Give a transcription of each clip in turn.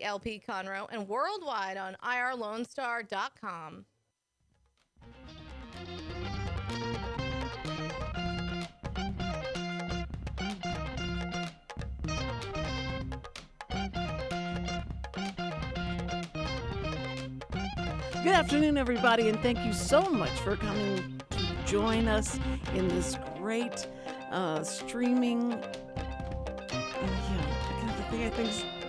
HELP Conroe, and worldwide on irlonestar.com. Good afternoon, everybody, and thank you so much for coming to join us in this great streaming. I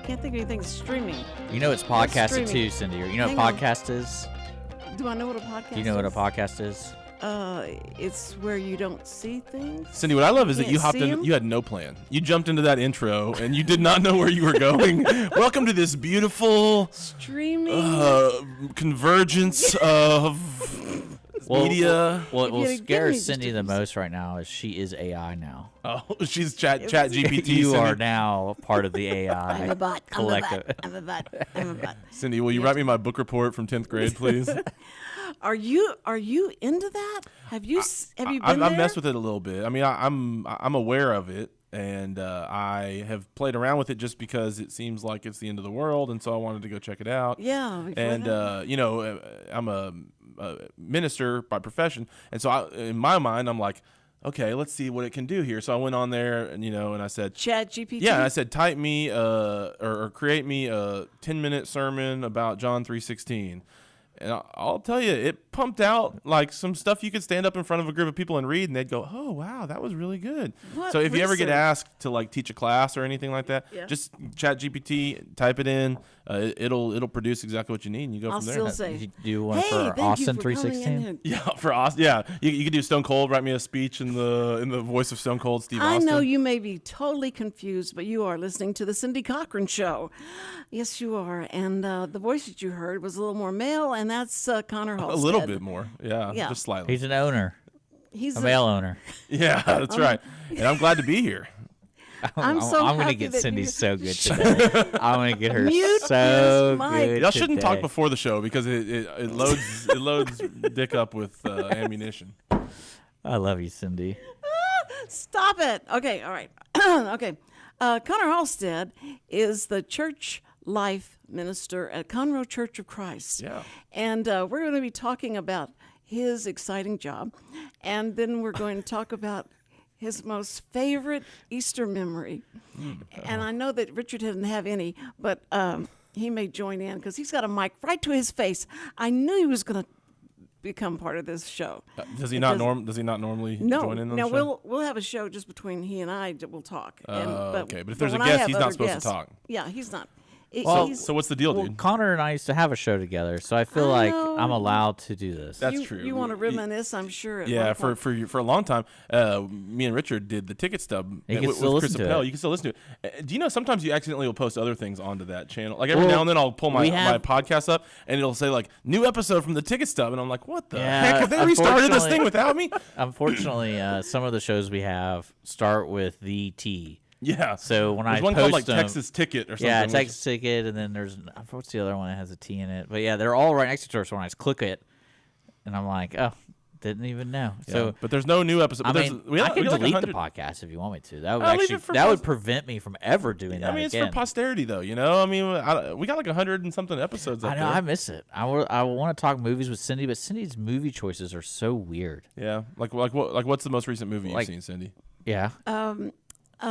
can't think of anything streaming. You know it's podcasted too, Cindy. You know what podcast is? Do I know what a podcast is? Do you know what a podcast is? It's where you don't see things. Cindy, what I love is that you hopped in. You had no plan. You jumped into that intro and you did not know where you were going. Welcome to this beautiful streaming convergence of media. What scares Cindy the most right now is she is AI now. Oh, she's chat GPT. You are now part of the AI I'm a bot. collective. I'm a bot. Cindy, will you write me my book report from 10th grade, please? Are you into that? Have you been I've there? messed with it a little bit. I mean, I'm aware of it, and I have played around with it just because it seems like it's the end of the world, and so I wanted to go check it out. Yeah. And I'm a minister by profession, and so in my mind, I'm like, okay, let's see what it can do here. So I went on there, and and I said, Chat GPT. Yeah, and I said, type me or create me a 10-minute sermon about John 3:16. And I'll tell you, it pumped out like some stuff you could stand up in front of a group of people and read, and they'd go, "Oh, wow, that was really good." So if you ever get asked to like teach a class or anything like that, just chat GPT, type it in. It'll produce exactly what you need, and you go from there. I'll still say, you do one for Austin 3:16. Yeah, for Austin. Yeah, you could do Stone Cold. Write me a speech in the voice of Stone Cold Steve Austin. I know you may be totally confused, but you are listening to the Cindy Cochran Show. Yes, you are, and the voice that you heard was a little more male, and that's Connor Halstead. A little bit more, yeah, just slightly. He's an owner. He's a male owner. Yeah, that's right. And I'm glad to be here. I'm going to get Cindy so good today. I'm going to get her so good. Y'all shouldn't talk before the show because it loads Dick up with ammunition. I love you, Cindy. Stop it. Okay, all right. Okay. Connor Halstead is the church life minister at Conroe Church of Christ. Yeah. And we're going to be talking about his exciting job. And then we're going to talk about his most favorite Easter memory. And I know that Richard didn't have any, but he may join in because he's got a mic right to his face. I knew he was going to become part of this show. Does he not normally join in on the show? No, we'll have a show just between he and I that we'll talk. Okay, but if there's a guest, he's not supposed to talk. Yeah, he's not. So what's the deal, dude? Connor and I used to have a show together, so I feel like I'm allowed to do this. That's true. You want to reminisce, I'm sure. Yeah, for a long time, me and Richard did the Ticket Stub with Chris Appel. You can still listen to it. Do you know sometimes you accidentally will post other things onto that channel? Like every now and then I'll pull my podcast up and it'll say like new episode from the Ticket Stub, and I'm like, what the heck? Have they restarted this thing without me? Unfortunately, some of the shows we have start with the T. Yeah. So when there's I one post called like them, Texas Ticket or something. Yeah, Texas Ticket, and then there's what's the other one that has a T in it? But yeah, they're all right next to each other. So when I just click it, and I'm like, oh, didn't even know. Yeah, So, but there's no new episode. I mean, I can delete like the podcast if you want me to. That would would prevent me from ever doing that. I mean, it's again. for posterity, though. I mean, we got like 100 and something episodes. I know. I miss it. I want to talk movies with Cindy, but Cindy's movie choices are so weird. Yeah, what's the most recent movie you've seen, Cindy? Yeah. I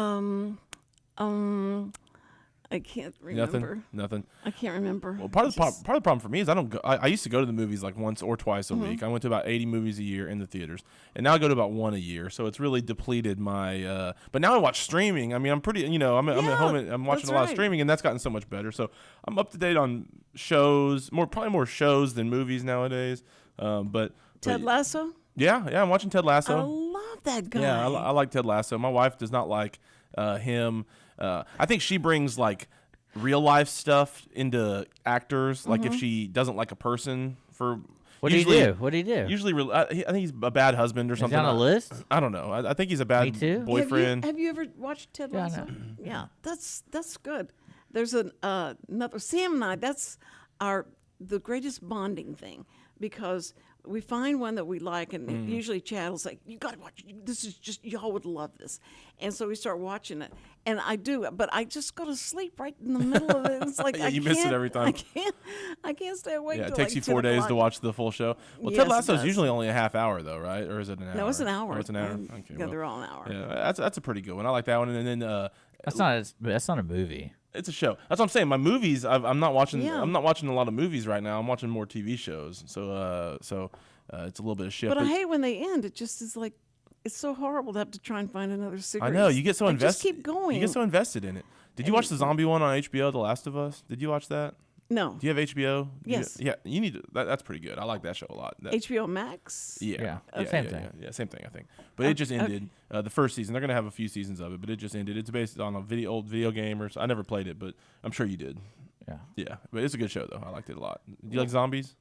can't remember. Nothing. I can't remember. Well, part of the problem for me is I don't go. I used to go to the movies like once or twice a week. I went to about 80 movies a year in the theaters, and now I go to about one a year. So it's really depleted my. But now I watch streaming. I mean, I'm pretty. I'm at home. And I'm watching a lot of streaming, and that's gotten so much better. So I'm up to date on shows. Probably more shows than movies nowadays. But Ted Lasso. Yeah, I'm watching Ted Lasso. I love that guy. Yeah, I like Ted Lasso. My wife does not like him. I think she brings like real life stuff into actors. Like if she doesn't like a person for. What do you do? What do you do? Usually, I think he's a bad husband or something. Is he on a list? I don't know. I think he's a bad boyfriend. Have you ever watched Ted Lasso? Yeah, that's good. There's another Sam and I. That's the greatest bonding thing because we find one that we like, and usually Chad will say, "You got to watch. This is just y'all would love this," and so we start watching it, and I do, but I just go to sleep right in the middle of it. It's like Yeah, I you miss it can't- every time. I can't stay awake. Yeah, it till takes like you 4 10 days to o'clock. watch the full show. Well, Yes, Ted it Lasso is does. usually only a half hour, though, right? Or is it an hour? No, it's an hour. Oh, it's an hour. And- Okay, yeah, well, they're all an hour. yeah, that's a pretty good one. I like that one. And then That's not a movie. it's a show. That's what I'm saying. My movies, I'm not watching. Yeah. I'm not watching a lot of movies right now. I'm watching more TV shows. So it's a little bit of shift. But I hate when they end. It just is like it's so horrible to have to try and find another series. I know you get so Like, invested. Just keep going. You get so invested in it. Did you watch the zombie one on HBO, The Last of Us? Did you watch that? No. Do you have HBO? Yes. Yeah, you need to. That's pretty good. I like that show a lot. That, HBO Max. yeah. Same thing. Yeah, same thing. I think. But it just ended. The first season. They're gonna have a few seasons of it, but it just ended. It's based on a old video game, or I never played it, but I'm sure you did. Yeah. Yeah, but it's a good show though. I liked it a lot. Do you like zombies?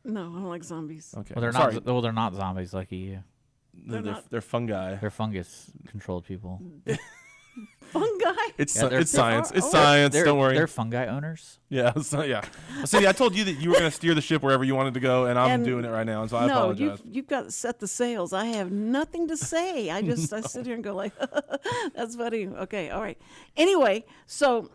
No, I don't like zombies. Okay. Well, they're Sorry. not. Well, they're not zombies like you. They're fungi. They're fungus controlled people. Fungi. It's Yeah, they're- it's science. It's oh, science. They're, Don't worry. They're fungi owners. Yeah. So, yeah. Well, Cindy, I told you that you were gonna steer the ship wherever you wanted to go, and I'm And doing it right now, and so I No, apologize. you've got to set the sails. I have nothing to say. I sit here and go like, that's funny. Okay, all right. Anyway, so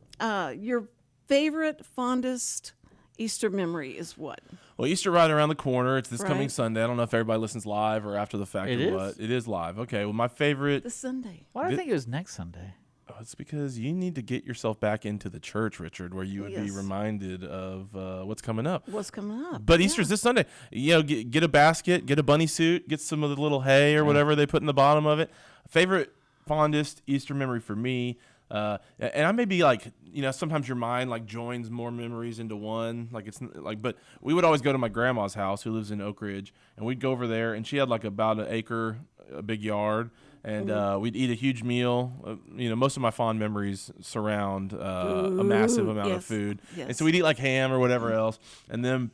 your favorite, fondest Easter memory is what? Well, Easter right around the corner. It's this coming Right. Sunday. I don't know if everybody listens live or after the fact It or is? what. It is live. Okay. Well, my favorite. This Sunday. Why do I Thi- think it was next Sunday? Oh, it's because you need to get yourself back into the church, Richard, where you would be Yes. reminded of what's coming up. What's coming up? But Easter's this Sunday. You know, get a basket, get a bunny suit, get some of the little hay or whatever they put in the bottom of it. Favorite, fondest Easter memory for me. And I may be like, you know, sometimes your mind like joins more memories into one. Like it's like, but we would always go to my grandma's house, who lives in Oak Ridge, and we'd go over there, and she had like about an acre, a big yard. And we'd eat a huge meal. You know, most of my fond memories surround a massive amount of yes, food. yes. And so we'd eat like ham or whatever else. And then,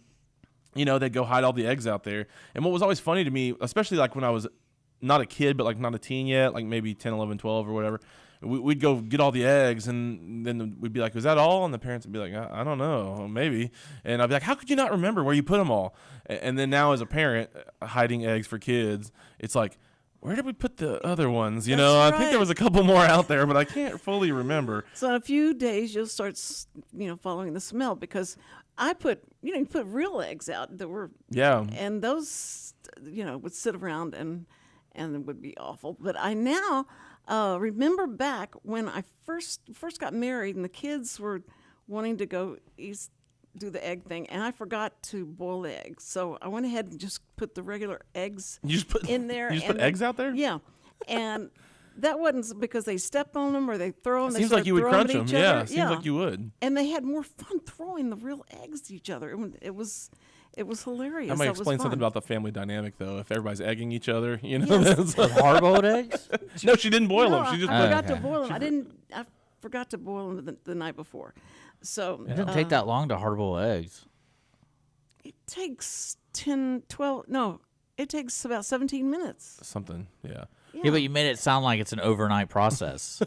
you know, they'd go hide all the eggs out there. And what was always funny to me, especially like when I was not a kid, but like not a teen yet, like maybe 10, 11, 12 or whatever, we'd go get all the eggs, and then we'd be like, "Was that all?" And the parents would be like, "I don't know, maybe." And I'd be like, "How could you not remember where you put them all?" And then now as a parent, hiding eggs for kids, it's like, where did we put the other ones? You know, That's I think right. there was a couple more out there, but I can't fully remember. So in a few days, you'll start, following the smell because you put real eggs out that were, Yeah. and those, would sit around and it would be awful. But I now remember back when I first got married and the kids were wanting to go do the egg thing, and I forgot to boil the eggs. So I went ahead and just put the regular eggs You just put in there. You just and put eggs out there? Yeah. And that wasn't because they stepped on them or they throw them. Seems like you would crunch them. Yeah, seems yeah. like you would. And they had more fun throwing the real eggs to each other. It was hilarious. That might was explain something fun. about the family dynamic, though. If everybody's egging each other, you know. Yes. That's like- Hard-boiled eggs? no, she didn't boil No, them. She just I put. forgot to Okay. boil them. I forgot to boil them the night before. So It doesn't take that long to hard-boil eggs. it takes 10, 12, no, it takes about 17 minutes. Something, yeah. Yeah, but you made it sound like it's an overnight process.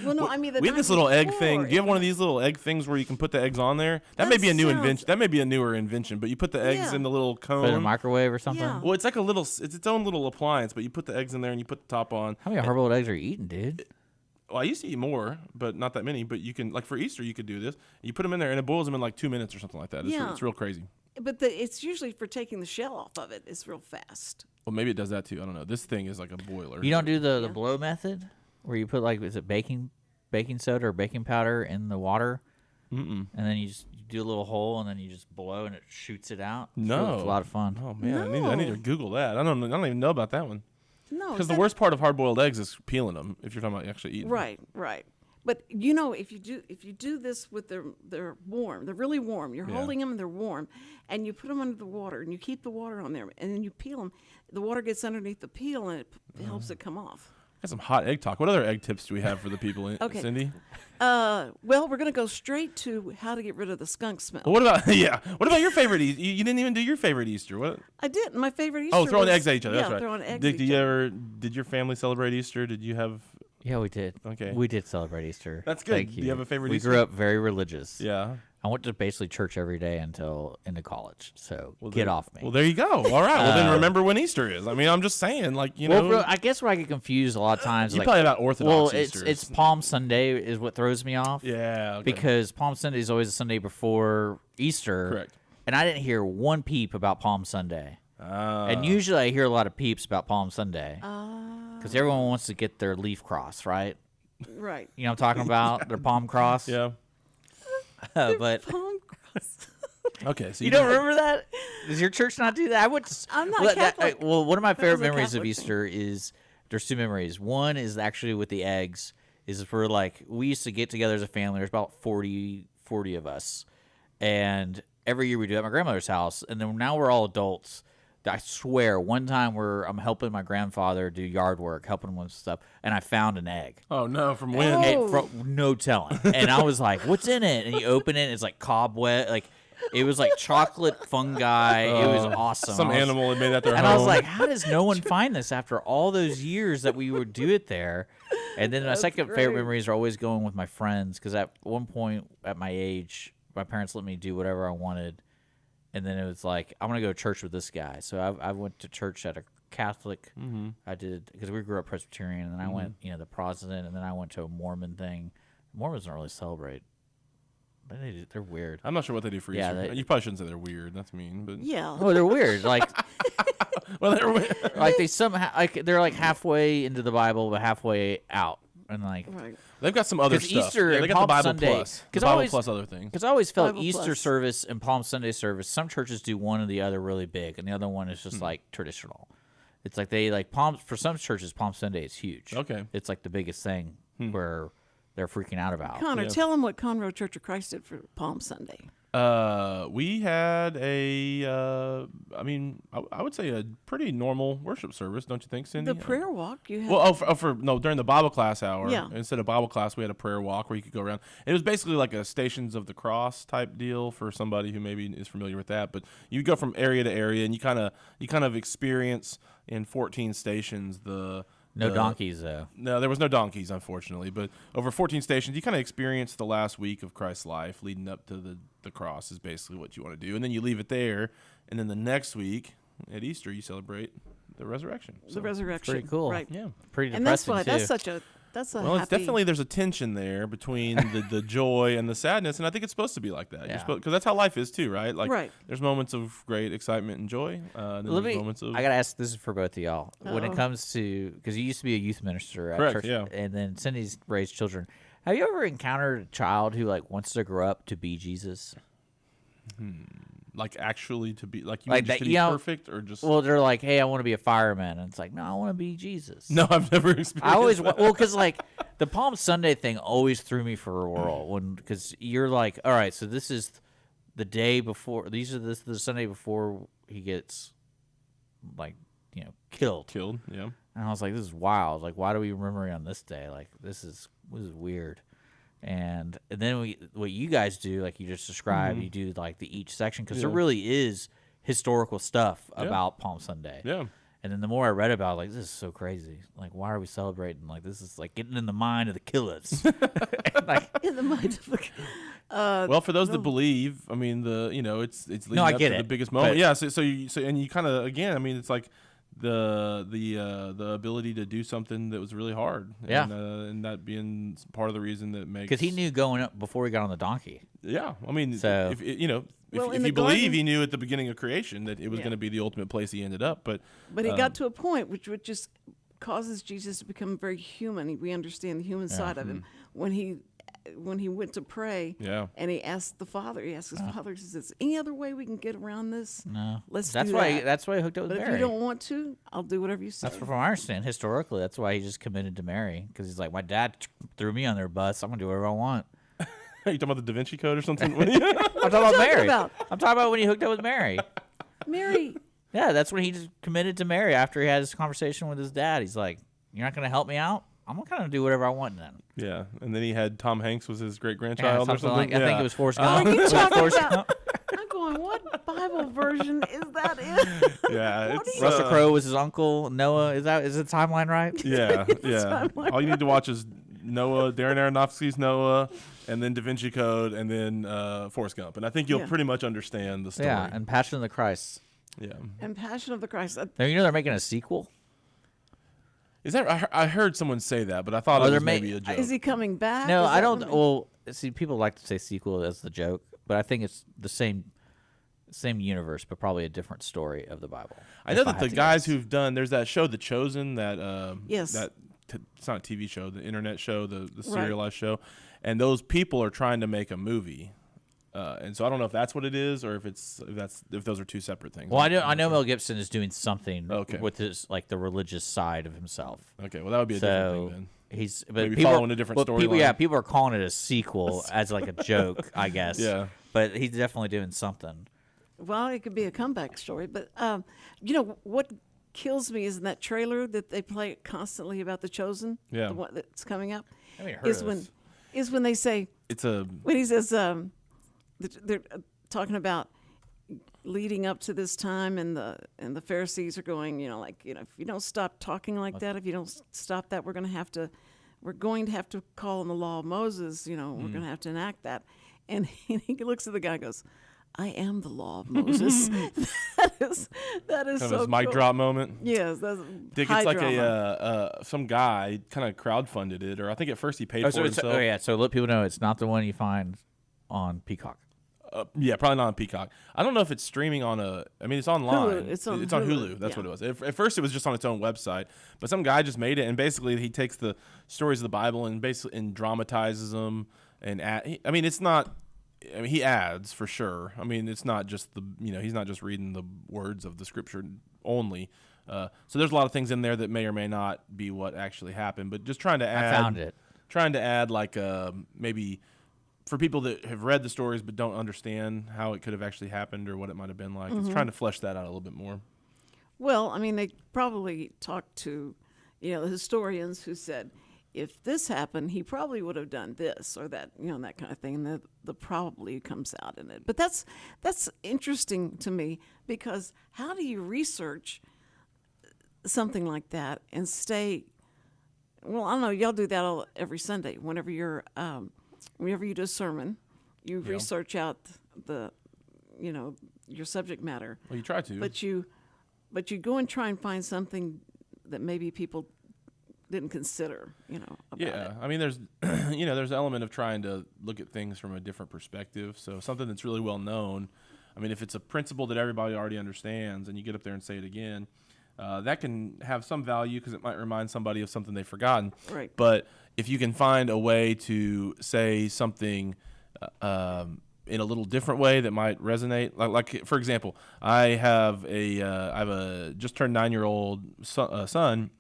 Well, no, I mean, We have this little egg thing. before, Do you have one of these little egg things where you can put the eggs on there? That may be a new invention. That may be a newer invention. But you put the eggs Yeah. in the little Put it in a cone. microwave or something? Yeah. Well, it's like it's its own little appliance. But you put the eggs in there and you put the top on. How many hard-boiled eggs are you eating, dude? Well, I used to eat more, but not that many. But you can, like for Easter, you could do this. You put them in there and it boils them in like 2 minutes or something like that. Yeah. It's real crazy. But it's usually for taking the shell off of it. It's real fast. Well, maybe it does that too. I don't know. This thing is like a boiler. You don't do the Yeah. blow method? Where you put, like, is it baking soda or baking powder in the water? Mm-mm. And then you do a little hole, and then you just blow, and it shoots it out? No. It's a lot of fun. Oh man, I need to No. Google that. I don't even know about that one. No, Because the worst part of hard-boiled eggs is peeling them. If you're talking about actually eating. them. Right. But if you do this with they're warm, they're really warm. You're Yeah. holding them and they're warm, and you put them under the water and you keep the water on there, and then you peel them. The water gets underneath the peel and it helps it come off. Got some hot egg talk. What other egg tips do we have for the people, Okay. Cindy? Well, we're gonna go straight to how to get rid of the skunk smell. Well, what about What about your favorite Easter? You didn't even do your favorite Easter. What? I did. My favorite Easter. Oh, throwing was- eggs at each other. Yeah, That's right. throwing eggs. Did at you each other. ever? Did your family celebrate Easter? Did you have Yeah, we did. Okay. We did celebrate Easter. That's good. Thank Do you. you have a favorite We Easter? grew up very religious. Yeah. I went to basically church every day until into college. So get there- off me. Well, there you go. All right. Well, then remember when Easter is. I mean, I'm just saying, like, you know. Well, I guess where I get confused a lot of times. You like, probably about Orthodox well, Easters. it's Palm Sunday is what throws me off. Yeah. Okay. Because Palm Sunday is always the Sunday before Easter. Correct. And I didn't hear one peep about Palm Sunday. Ah. And usually I hear a lot of peeps about Palm Sunday. Because everyone wants to get their leaf cross, right? Right. You know what I'm talking about? Their palm cross. Yeah. But Palm cross. Okay. So you don't remember that? Does your church not do that? I went to, I'm not well, Catholic. well, one of my favorite was a memories of Catholic Easter is there's two memories. One is actually with the eggs. Is for like we used to get together as a family. There's about 40 of us, and every year we do it at my grandmother's house. And then now we're all adults. I swear, one time I'm helping my grandfather do yard work, helping him with stuff, and I found an egg. Oh, no. From when? Oh. No telling. And I was like, "What's in it?" And you open it, and it's like cobweb, like it was like chocolate fungi. It was awesome. Some I was- animal had made that their and home. I was like, "How does no one find this after all those years that we would do it there?" And then my second favorite great. memories are always going with my friends because at one point at my age, my parents let me do whatever I wanted. And then it was like, I'm going to go to church with this guy. So I went to church at a Catholic. I did, because we grew up Presbyterian. And then I went, the Protestant. And then I went to a Mormon thing. Mormons don't really celebrate. They're weird. I'm not sure what they do for Yeah, Easter. You probably shouldn't say they're weird. That's mean. But Yeah. Oh, they're weird. Like, well, they're weird. like they somehow, like they're like halfway into the Bible, but halfway out. And like, Right. They've got some other 'Cause stuff. Easter Yeah, they and got the Palm Bible Sunday- Plus. The 'cause Bible always- Plus other things. because I always felt Bible Easter Plus. service and Palm Sunday service, some churches do one or the other really big, and the other one is just like traditional. It's like they like for some churches, Palm Sunday is huge. Okay. It's like the biggest thing where they're freaking out about. Connor, tell them what Conroe Church of Christ did for Palm Sunday. We had I would say a pretty normal worship service, don't you think, Cindy? The prayer walk you had. Well, during the Bible class hour, Yeah. instead of Bible class, we had a prayer walk where you could go around. It was basically like a Stations of the Cross type deal for somebody who maybe is familiar with that. But you go from area to area, and you kind of experience in 14 stations No donkeys though. No, there was no donkeys, unfortunately. But over 14 stations, you kind of experience the last week of Christ's life leading up to the cross is basically what you want to do. And then you leave it there. And then the next week at Easter, you celebrate the resurrection. the resurrection. pretty cool. Right. Yeah. Pretty And that's depressing why too. that's a Well, it's happy, definitely, there's a tension there between the joy and the sadness. And I think it's supposed to be like that. Yeah. Because that's how life is too, right? Like, Right. there's moments of great excitement and joy. And then there's moments of... I gotta ask this is for both of y'all. When it Uh-oh. comes to, because you used to be a youth minister at Correct, church, yeah. and then Cindy's raised children. Have you ever encountered a child who like wants to grow up to be Jesus? like, actually to be... Like, you Like mean just that, to be perfect or just... Well, they're like, hey, I want to be a fireman, and it's like, no, I want to be Jesus. no, I've never experienced I always that. because like the Palm Sunday thing always threw me for a whirl because you're like, all right, so this is the day before. This is the Sunday before he gets like killed. Killed, yeah. And I was like, this is wild. Like, why do we remember it on this day? Like, this is weird. And then what you guys do, like you just described, you do like each section because there really is historical stuff about Palm Sunday. Yeah. And then the more I read about it, like, this is so crazy. Like, why are we celebrating? Like, this is like getting in the mind of the killers. And, like, in the mind of the Well, for those that believe, I mean, it's leading I up get to the it, biggest but- moment. Yeah. So you kind of, again, I mean, it's like the ability to do something that was really hard. Yeah. And that being part of the reason that makes. because he knew going up before he got on the donkey. Yeah. I mean, So- if Well, if in you the believe, garden- he knew at the beginning of creation that it was Yeah. going to be the ultimate place he ended up. But But he got to a point which just causes Jesus to become very human. We understand the human side of him when he went to pray. Yeah. And he asked the Father. He asked his Father, "Is there any other way we can get around this? No, Let's that's do why that. that's why he hooked up with But if Mary. you don't want to, I'll do whatever you say." That's from what I understand historically. That's why he just committed to Mary because he's like, my dad threw me on their bus. I'm gonna do whatever I want. are you talking about the Da Vinci Code or something? I'm talking about talking Mary. about? I'm talking about when he hooked up with Mary. Mary. Yeah, that's when he just committed to Mary after he had his conversation with his dad. He's like, "You're not gonna help me out. I'm gonna kind of do whatever I want then." Yeah. And then he had Tom Hanks was his great Yeah, grandchild or something something. like, I think it was Forrest Oh, Gump. you Was it talking Forrest about? Gump? I'm going. What Bible version. Is that it? Yeah, What it's, do you- Russell Crowe was his uncle. Noah, is the timeline right? Yeah, yeah. All you need to watch is Noah, Darren Aronofsky's Noah, and then Da Vinci Code, and then Forrest Gump, and I think you'll Yeah. pretty much understand the story. Yeah, and Passion of the Christ. Yeah. And Passion of the Christ. Now, you know they're making a sequel. Is that? I heard someone say that, but I thought Oh, it they're was ma- maybe a joke. Is he coming back? No, Is I that don't. what- Well, see, people like to say sequel as the joke, but I think it's the same universe, but probably a different story of the Bible. I know if that had the to guys guess. who've done there's that show, The Chosen, that Yes. it's not a TV show, the internet show, the Right. serialized show, and those people are trying to make a movie, and so I don't know if that's what it is or if those are two separate things. Well, I I'm know not sure. Mel Gibson is doing something Okay. with his like the religious side of himself. Okay, well that would be a different thing So then. he's but Maybe people following a different people, storyline. yeah, people are calling it a sequel as like a joke, I guess. Yeah. But he's definitely doing something. Well, it could be a comeback story, but you know what kills me is in that trailer that they play constantly about the Chosen. Yeah. The one that's coming up. I haven't heard Is of when this. is when they say It's a when he says they're talking about leading up to this time, and the Pharisees are going, if you don't stop talking like that, if you don't stop that, we're going to have to call on the law of Moses. We're going to have to enact that. And he looks at the guy and goes, I am the law of Moses. that is kind of so his mic cool. drop moment. Yes, that's Dick, high it's like drama. some guy kind of crowdfunded it, or I think at first he paid for it himself. So let people know it's not the one you find on Peacock. Yeah, probably not on Peacock. I don't know if it's streaming on it's online. Hulu. It's on Hulu. Hulu. That's Yeah. what it was. At first, it was just on its own website, but some guy just made it, and basically he takes the stories of the Bible and dramatizes them, and it's not. He adds for sure. It's not just he's not just reading the words of the scripture only. So there's a lot of things in there that may or may not be what actually happened, but just trying to add. I found it. Trying to add like maybe for people that have read the stories but don't understand how it could have actually happened or what it might have been like. It's trying to flesh that out a little bit more. Well, they probably talked to, the historians who said, if this happened, he probably would have done this or that, that kind of thing. And the probably comes out in it. But that's interesting to me, because how do you research something like that and stay? Well, I don't know. Y'all do that every Sunday. Whenever you do a sermon, you research out your subject matter. Well, you try to. But you go and try and find something that maybe people didn't consider, about Yeah, it. there's there's an element of trying to look at things from a different perspective. So something that's really well known, if it's a principle that everybody already understands and you get up there and say it again, that can have some value because it might remind somebody of something they've forgotten. Right. But if you can find a way to say something in a little different way that might resonate, like for example, I have a just turned 9-year-old son.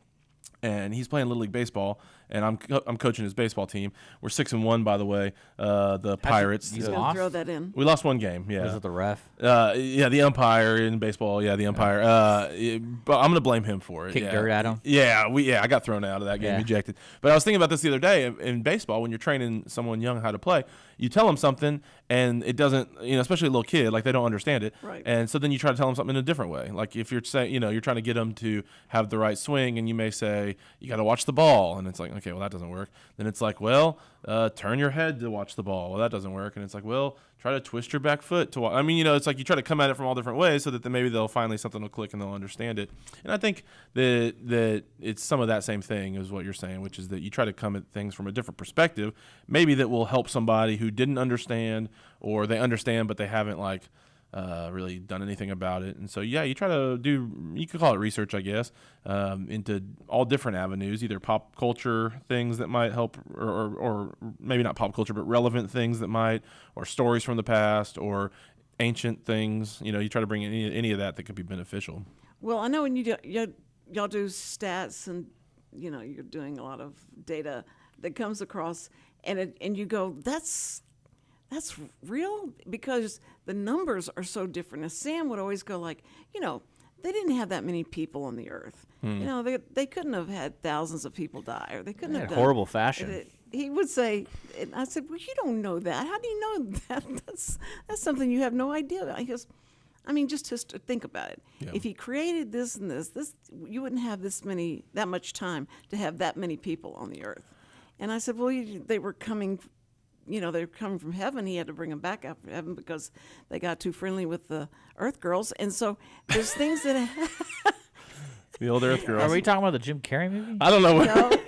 And he's playing Little League Baseball, and I'm coaching his baseball team. We're 6-1, by the way. The Pirates. He's Just gonna lost? throw that in. We lost one game. Yeah. Was it the ref? Yeah, the umpire in baseball. Yeah, the umpire. But I'm gonna blame him for it. Kick yeah. dirt at him? Yeah, I got thrown out of that game, Yeah. ejected. But I was thinking about this the other day in baseball. When you're training someone young how to play, you tell them something, and it doesn't. Especially a little kid, like they don't understand it. Right. And so then you try to tell them something in a different way. Like if you're saying, you're trying to get them to have the right swing, and you may say you got to watch the ball, and it's like, okay, well that doesn't work. Then it's like, well, turn your head to watch the ball. Well, that doesn't work. And it's like, well, try to twist your back foot to watch. It's like you try to come at it from all different ways so that then maybe something will click and they'll understand it. And I think that it's some of that same thing as what you're saying, which is that you try to come at things from a different perspective, maybe that will help somebody who didn't understand, or they understand but they haven't really done anything about it. And so, yeah, you try to you could call it research, I guess, into all different avenues, either pop culture things that might help, or maybe not pop culture, but relevant things that might, or stories from the past, or ancient things. You try to bring in any of that could be beneficial. Well, I know when y'all do stats, and you're doing a lot of data that comes across, and you go, that's real, because the numbers are so different. And Sam would always go like, they didn't have that many people on the earth. They couldn't have had thousands of people die, or they couldn't have done Horrible fashion. He would say, and I said, well, you don't know that. How do you know that? That's something you have no idea about. He goes, I mean, just think about it. Yeah. If he created this and this, you wouldn't have that much time to have that many people on the earth. And I said, well, they were coming, they were coming from heaven. He had to bring them back out from heaven because they got too friendly with the earth girls. And so there's things that The old Earth girls. Are we talking about the Jim Carrey movie? I don't know what.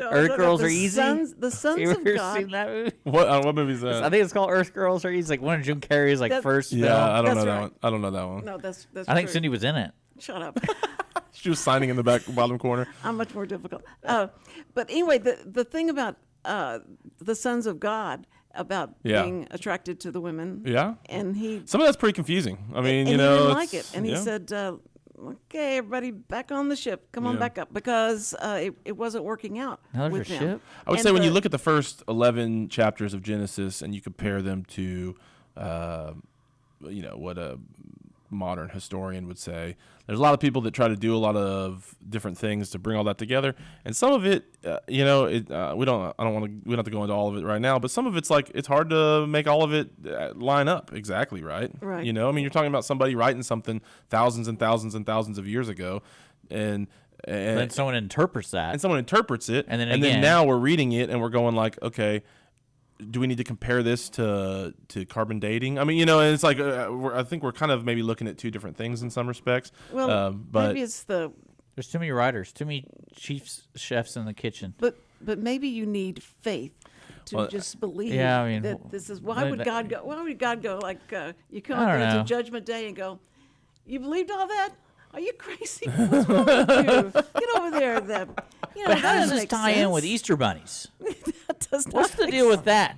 Earth Girls the Are Easy? The sons You of ever God. seen that movie? What movie is that? I think it's called Earth Girls Are Easy. Like one of Jim Carrey's first Yeah, film. I don't That's know that right. one. I don't know that one. No, that's I think true. Cindy was in it. Shut up. She was signing in the back bottom corner. I'm much more difficult. But anyway, the thing about the sons of God, about Yeah. being attracted to the women. Yeah. And he Some of that's pretty confusing. I mean, and you he know, didn't like it's- it. And he yeah. said, okay, everybody back on the ship. Come on Yeah. back up. Because it wasn't working out Now there's with a them. ship? I would And say when you the- look at the first 11 chapters of Genesis and you compare them to, what a modern historian would say, there's a lot of people that try to do a lot of different things to bring all that together, and some of it, we don't have to go into all of it right now, but some of it's like it's hard to make all of it line up exactly right. Right. You know, I mean, you're talking about somebody writing something thousands and thousands and thousands of years ago, and Then someone interprets that. and someone interprets it, And then then again- now we're reading it and we're going like, okay, do we need to compare this to carbon dating? I mean, and it's like I think we're kind of maybe looking at two different things in some respects. Well, but maybe it's the There's too many writers, too many chefs in the kitchen. but maybe you need faith to Well, just believe yeah, I mean, that this is why would God go? Why would God go like you come I up don't there know. to Judgment Day and go, you believed all that? Are you crazy? What's wrong with you? Get over there. But how does this tie in with Easter bunnies? That does not What's the make deal with that?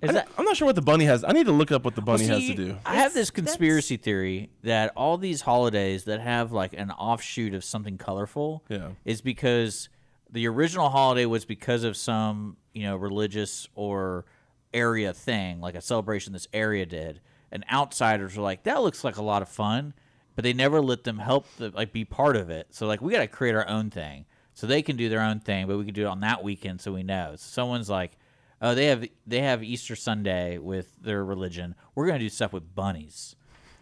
Is that I'm not sure what the bunny has. I need to look up what the bunny has to See, do. I have this That's- conspiracy theory that all these holidays that have like an offshoot of something colorful Yeah. is because the original holiday was because of some, religious or area thing, like a celebration this area did. And outsiders were like, that looks like a lot of fun, but they never let them help be part of it. So we got to create our own thing. So they can do their own thing, but we can do it on that weekend so we know. So someone's like, oh, they have Easter Sunday with their religion. We're gonna do stuff with bunnies,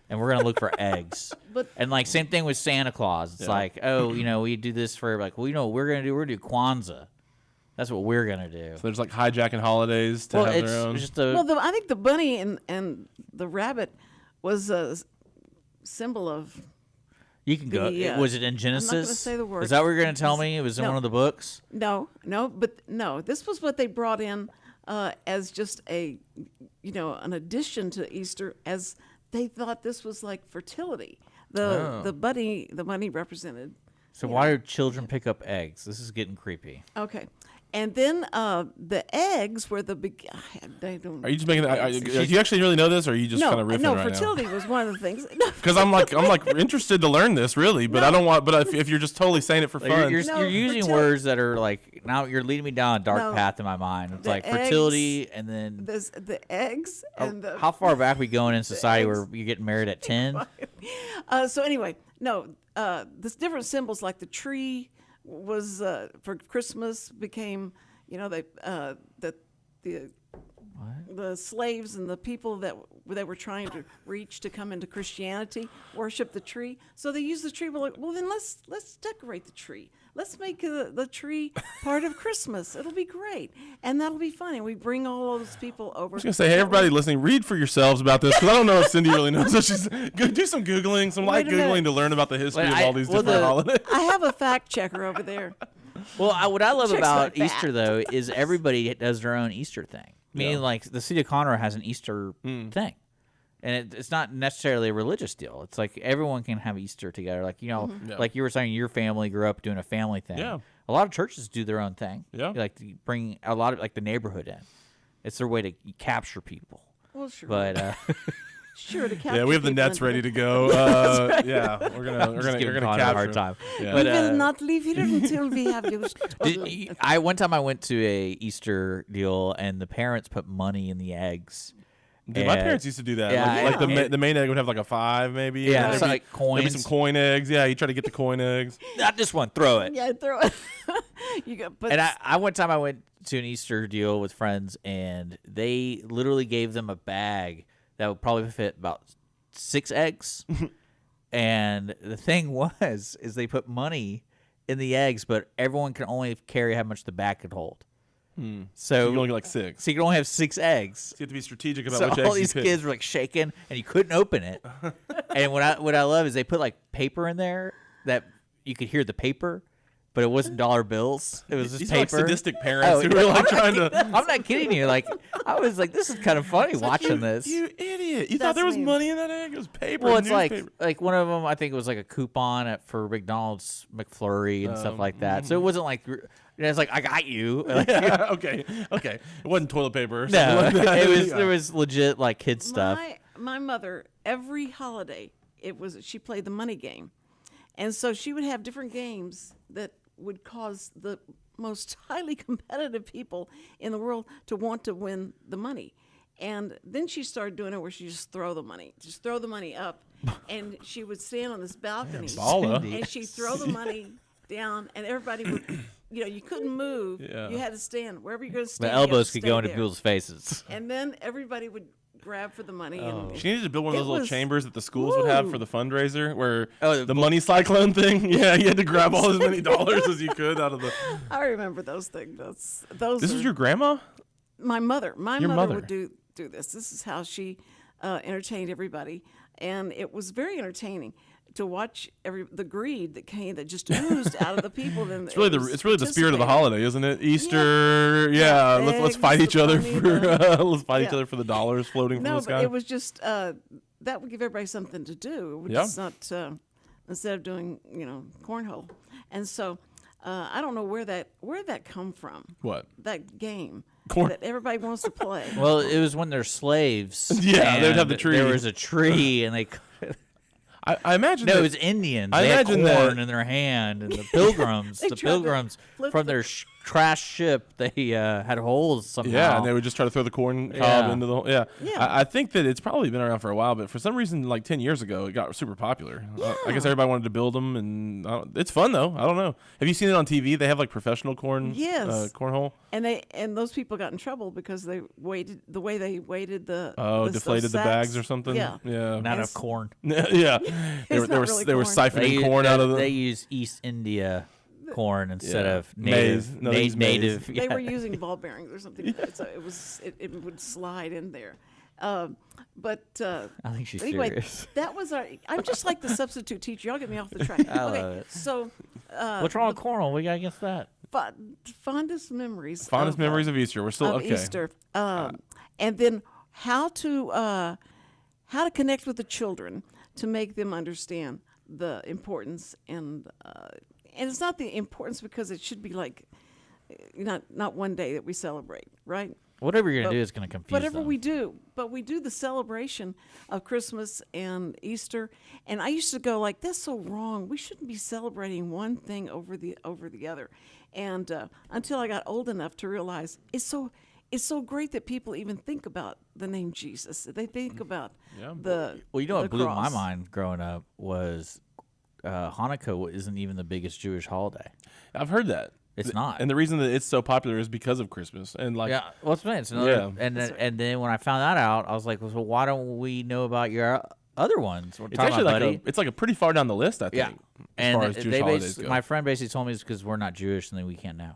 and we're gonna look for eggs. But- And same thing with Santa Claus. It's like, oh, we do this for what we're gonna do. We're gonna do Kwanzaa. That's what we're gonna do. So there's like hijacking holidays to Well, have it's their own. just a Well, I think the bunny and the rabbit was a symbol of. you can go. the, Was it in I'm Genesis? not gonna say the word. Is that what you're gonna tell me? It was in No. one of the books. No. This was what they brought in as just an addition to Easter, as they thought this was like fertility. The bunny represented. So why do children pick up eggs? This is getting creepy. Okay, and then the eggs were the big. They don't. Are you just making that? Do you actually really know this, or are you just kind of riffing no, right fertility was one of the things. No, Because I'm like interested to learn this really, but I don't want. But if you're just totally saying it for Like, fun, you're No, using fertility- words that are like now you're leading me down a dark No. path in my mind. It's The like fertility, and then there's the eggs and the. how far back we going in society eggs. where you're getting married at 10? So anyway, this different symbols like the tree was for Christmas became, the slaves and the people that they were trying to reach to come into Christianity worship the tree. So they use the tree. Well, then let's decorate the tree. Let's make the tree part of Christmas. It'll be great, and that'll be fun. And we bring all those people over. I was gonna say, hey, everybody listening, read for yourselves about this because I don't know if Cindy really knows. So she's go do some googling, some light Wait a minute. googling to learn about the history Wait, of all these well, different the- holidays. I have a fact checker over there. Well, what I love Chicks about like that. Easter though is everybody does their own Easter thing. Meaning, like the city of Conroe has an Easter thing, and it's not necessarily a religious deal. It's like everyone can have Easter together. Like Yeah. like you were saying, your family grew up doing a family thing. Yeah. A lot of churches do their own thing. Yeah. Like to bring a lot of like the neighborhood in. It's their way to capture people. Well, sure. But Sure, to Yeah, we have the nets ready to go. Yeah, we're just gonna giving Conroe capture a hard time. Yeah. But, We will not leave here until we have used. One time I went to a Easter deal and the parents put money in the eggs. Dude, my And- parents used to do that. Yeah, Like and- the main egg would have like a 5 maybe. Yeah, and it's there'd like Maybe coins. some coin eggs. Yeah, you try to get the coin eggs. Not this one, throw it. Yeah, throw it. You got, but And I one time I went to an Easter deal with friends, and they literally gave them a bag that would probably fit about 6 eggs. And the thing is they put money in the eggs, but everyone can only carry how much the bag could hold. So you only get like 6. So you can only have 6 eggs. So you have to be strategic about So which all eggs these you pick. kids were like shaking, and you couldn't open it. And what I love is they put like paper in there that you could hear the paper, but it wasn't dollar bills. It was just These paper. are like sadistic parents Oh, who were like trying to. I'm not kidding you. Like I was like, this is kind of funny watching this. You idiot! You thought That's there was mean. money in that egg? It was paper. Well, and it's like newspaper. one of them. I think it was like a coupon for McDonald's McFlurry and stuff like that. So it wasn't like it's like I got you. Like, Yeah, okay. It wasn't toilet paper. Or something no, like that. it was Yeah. there was legit like kid stuff. My mother, every holiday, she played the money game, and so she would have different games that would cause the most highly competitive people in the world to want to win the money. And then she started doing it where she just throw the money up, and she would stand on this balcony, Baller. and she'd throw the money down, and everybody would, you couldn't move. Yeah. You had to stand wherever you're going to The stand. you had to elbows could stay go into there. people's faces. And then everybody would grab for the money. And She needed to build one of It those little was- chambers that the schools would have Woo. for the fundraiser, where Oh, the money cyclone thing. Yeah, you had to grab all as many dollars as you could out of the. I remember those things. Those. This are- was your grandma? my mother. My Your mother mother. would do this. This is how she entertained everybody, and it was very entertaining to watch the greed that just oozed out of the people. Then It's really the spirit of the holiday, isn't it? Easter. Yeah, let's eggs, fight the each other bunny, for let's fight each yeah. other for the dollars floating from No, the sky. but it was just that would give everybody something to do. It would Yeah. just not instead of doing cornhole, and so I don't know where that come from. What? That game Corn- that everybody wants to play. Well, it was when they're slaves. Yeah, they'd have the and tree. There was a tree, and they. I imagine. No, that, it was Indians. I They had imagine corn that- in their hand, and the pilgrims, They the tried to pilgrims flip from the- their trash ship, they had holes somehow. Yeah, and they would just try to throw the corn cob Yeah. into the hole. Yeah. Yeah. I think that it's probably been around for a while, but for some reason, like 10 years ago, it got super popular. I guess everybody wanted to build them, and it's fun though. I don't know. Have you seen it on TV? They have like professional Yes. cornhole. And those people got in trouble because they weighted the way they weighted the those Deflated the sacks. bags or something. Yeah. Yeah. Not enough corn. Yeah. They It's were not really they were corn. siphoning corn out of They the use East India corn instead Yeah. of native. Maize. No, they use maize. native. They yeah. were using ball bearings or something, so it would slide in there. But I think she's anyway, serious. that was I'm just like the substitute teacher. Y'all get me off the track. I Okay, love it. so What's wrong with cornhole? We got against that. fondest memories. fondest memories of Easter. We're still of okay. Easter, and then how to connect with the children to make them understand the importance and it's not the importance because it should be like not one day that we celebrate, right? Whatever you're gonna But do is gonna confuse Whatever them. we do, but we do the celebration of Christmas and Easter, and I used to go like, "That's so wrong. We shouldn't be celebrating one thing over the other." And until I got old enough to realize it's so great that people even think about the name Jesus. They think about the Well, you know the what blew my cross. mind growing up was Hanukkah isn't even the biggest Jewish holiday. I've heard that. It's not. And the reason that it's so popular is because of Christmas. And like Yeah, well, it's it's another, Yeah. and then when I found that out, I was like, well, so why don't we know about your other ones? We're it's talking actually about, like buddy. it's like a pretty far down the list, I think. Yeah, As and far as Jewish they holidays go. my friend basically told me it's because we're not Jewish and then we can't know.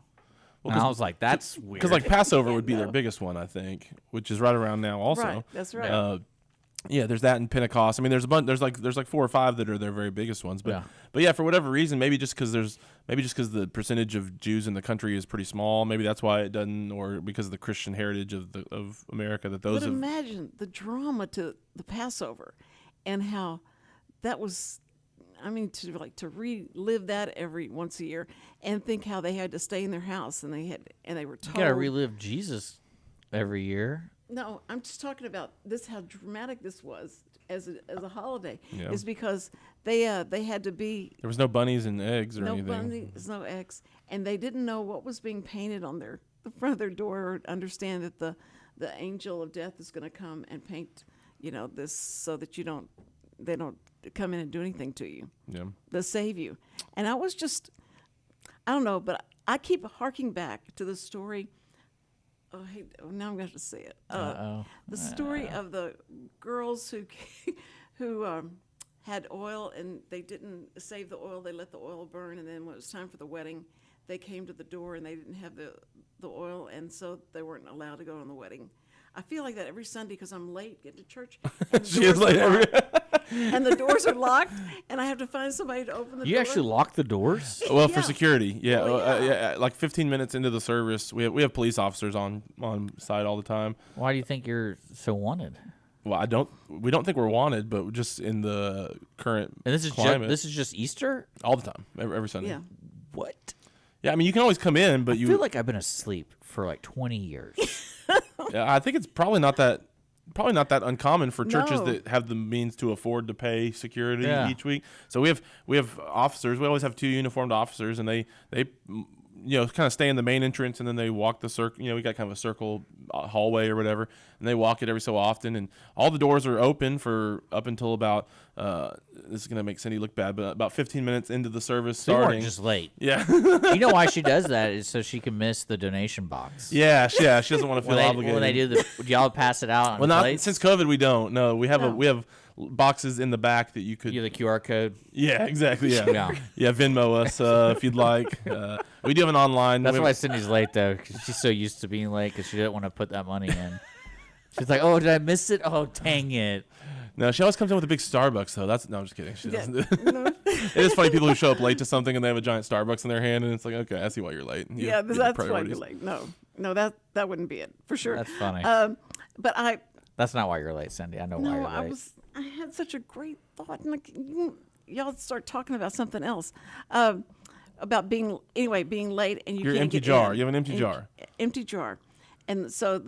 Well, and I 'cause- was like, that's weird. Because like Passover would be Yeah. their biggest one, I think, which is right around now also. Right, that's right. Yeah, there's that in Pentecost. I mean, there's a bunch. There's like 4 or 5 that are their very biggest ones. But Yeah. but yeah, for whatever reason, maybe just because the percentage of Jews in the country is pretty small. Maybe that's why it doesn't, or because of the Christian heritage of America that those But have. imagine the drama to the Passover, and how that was. I mean, to relive that every once a year, and think how they had to stay in their house, and they were you told. gotta relive Jesus every year. No, I'm just talking about this. How dramatic this was as a holiday Yeah. is because they had to be There was no bunnies and eggs or no anything. bunnies, no eggs, and they didn't know what was being painted on the front of their door, or understand that the angel of death is going to come and paint, this so that they don't come in and do anything to you. Yeah. They'll save you. And I was just, I don't know, but I keep harking back to the story now I'm going to have to say it. Uh-oh. The story of the girls who had oil and they didn't save the oil. They let the oil burn, and then when it was time for the wedding, they came to the door and they didn't have the oil, and so they weren't allowed to go on the wedding. I feel like that every Sunday because I'm late getting to church. And She is late and the doors are locked, and I have to find somebody to open the door. You actually lock the doors? Well, Yeah. for security, yeah. Well, yeah. Like 15 minutes into the service, we have police officers on site all the time. Why do you think you're so wanted? Well, we don't think we're wanted, but just in the current And this is climate, this is just Easter? all the time, every Sunday. Yeah. What? Yeah, I mean, you can always come in, but I feel like I've been asleep for like 20 years. yeah, I think it's probably not that uncommon for churches No. that have the means to afford to pay security Yeah. each week. So we have officers. We always have 2 uniformed officers, and they kind of stay in the main entrance, and then they walk the circle. We got kind of a circle hallway or whatever, and they walk it every so often. And all the doors are open for up until about this is gonna make Cindy look bad, but about 15 minutes into the service So you starting. weren't just late. Yeah, You know why she does that is so she can miss the donation box. yeah. She doesn't want to feel When obligated. they do would y'all pass it out on well, not plates? since COVID. We don't. No, we have No. we have boxes in the back that you could. You have the QR code. Yeah, exactly. Yeah, Yeah. yeah. Venmo us if you'd like. We do have an online. That's we why have- Cindy's late though, 'cause she's so used to being late because she didn't want to put that money in. She's like, "Oh, did I miss it? Oh, dang it!" No, she always comes in with a big Starbucks though. No, I'm just kidding. She Yeah. doesn't. It is funny people who show up late to something and they have a giant Starbucks in their hand, and it's like, okay, I see why you're late. You Yeah, have that's why priorities. you're late. No, that wouldn't be it for sure. That's funny. But That's not why you're late, Cindy. I know why you're late. I had such a great thought, and y'all start talking about something else, about being late, and you Your can't empty get jar. in. You have an empty jar. Empty jar, and so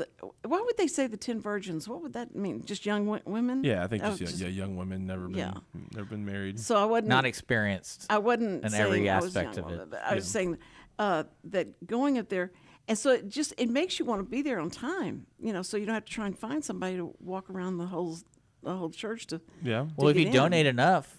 why would they say the 10 virgins? What would that mean? Just young women? Yeah, I think That just was young women never been married. So I wasn't Not experienced. I wasn't in saying every I was aspect young of woman, it. but I was saying that going up there, and so it makes you want to be there on time, so you don't have to try and find somebody to walk around the whole church to. Yeah. Well, if get you in. donate enough,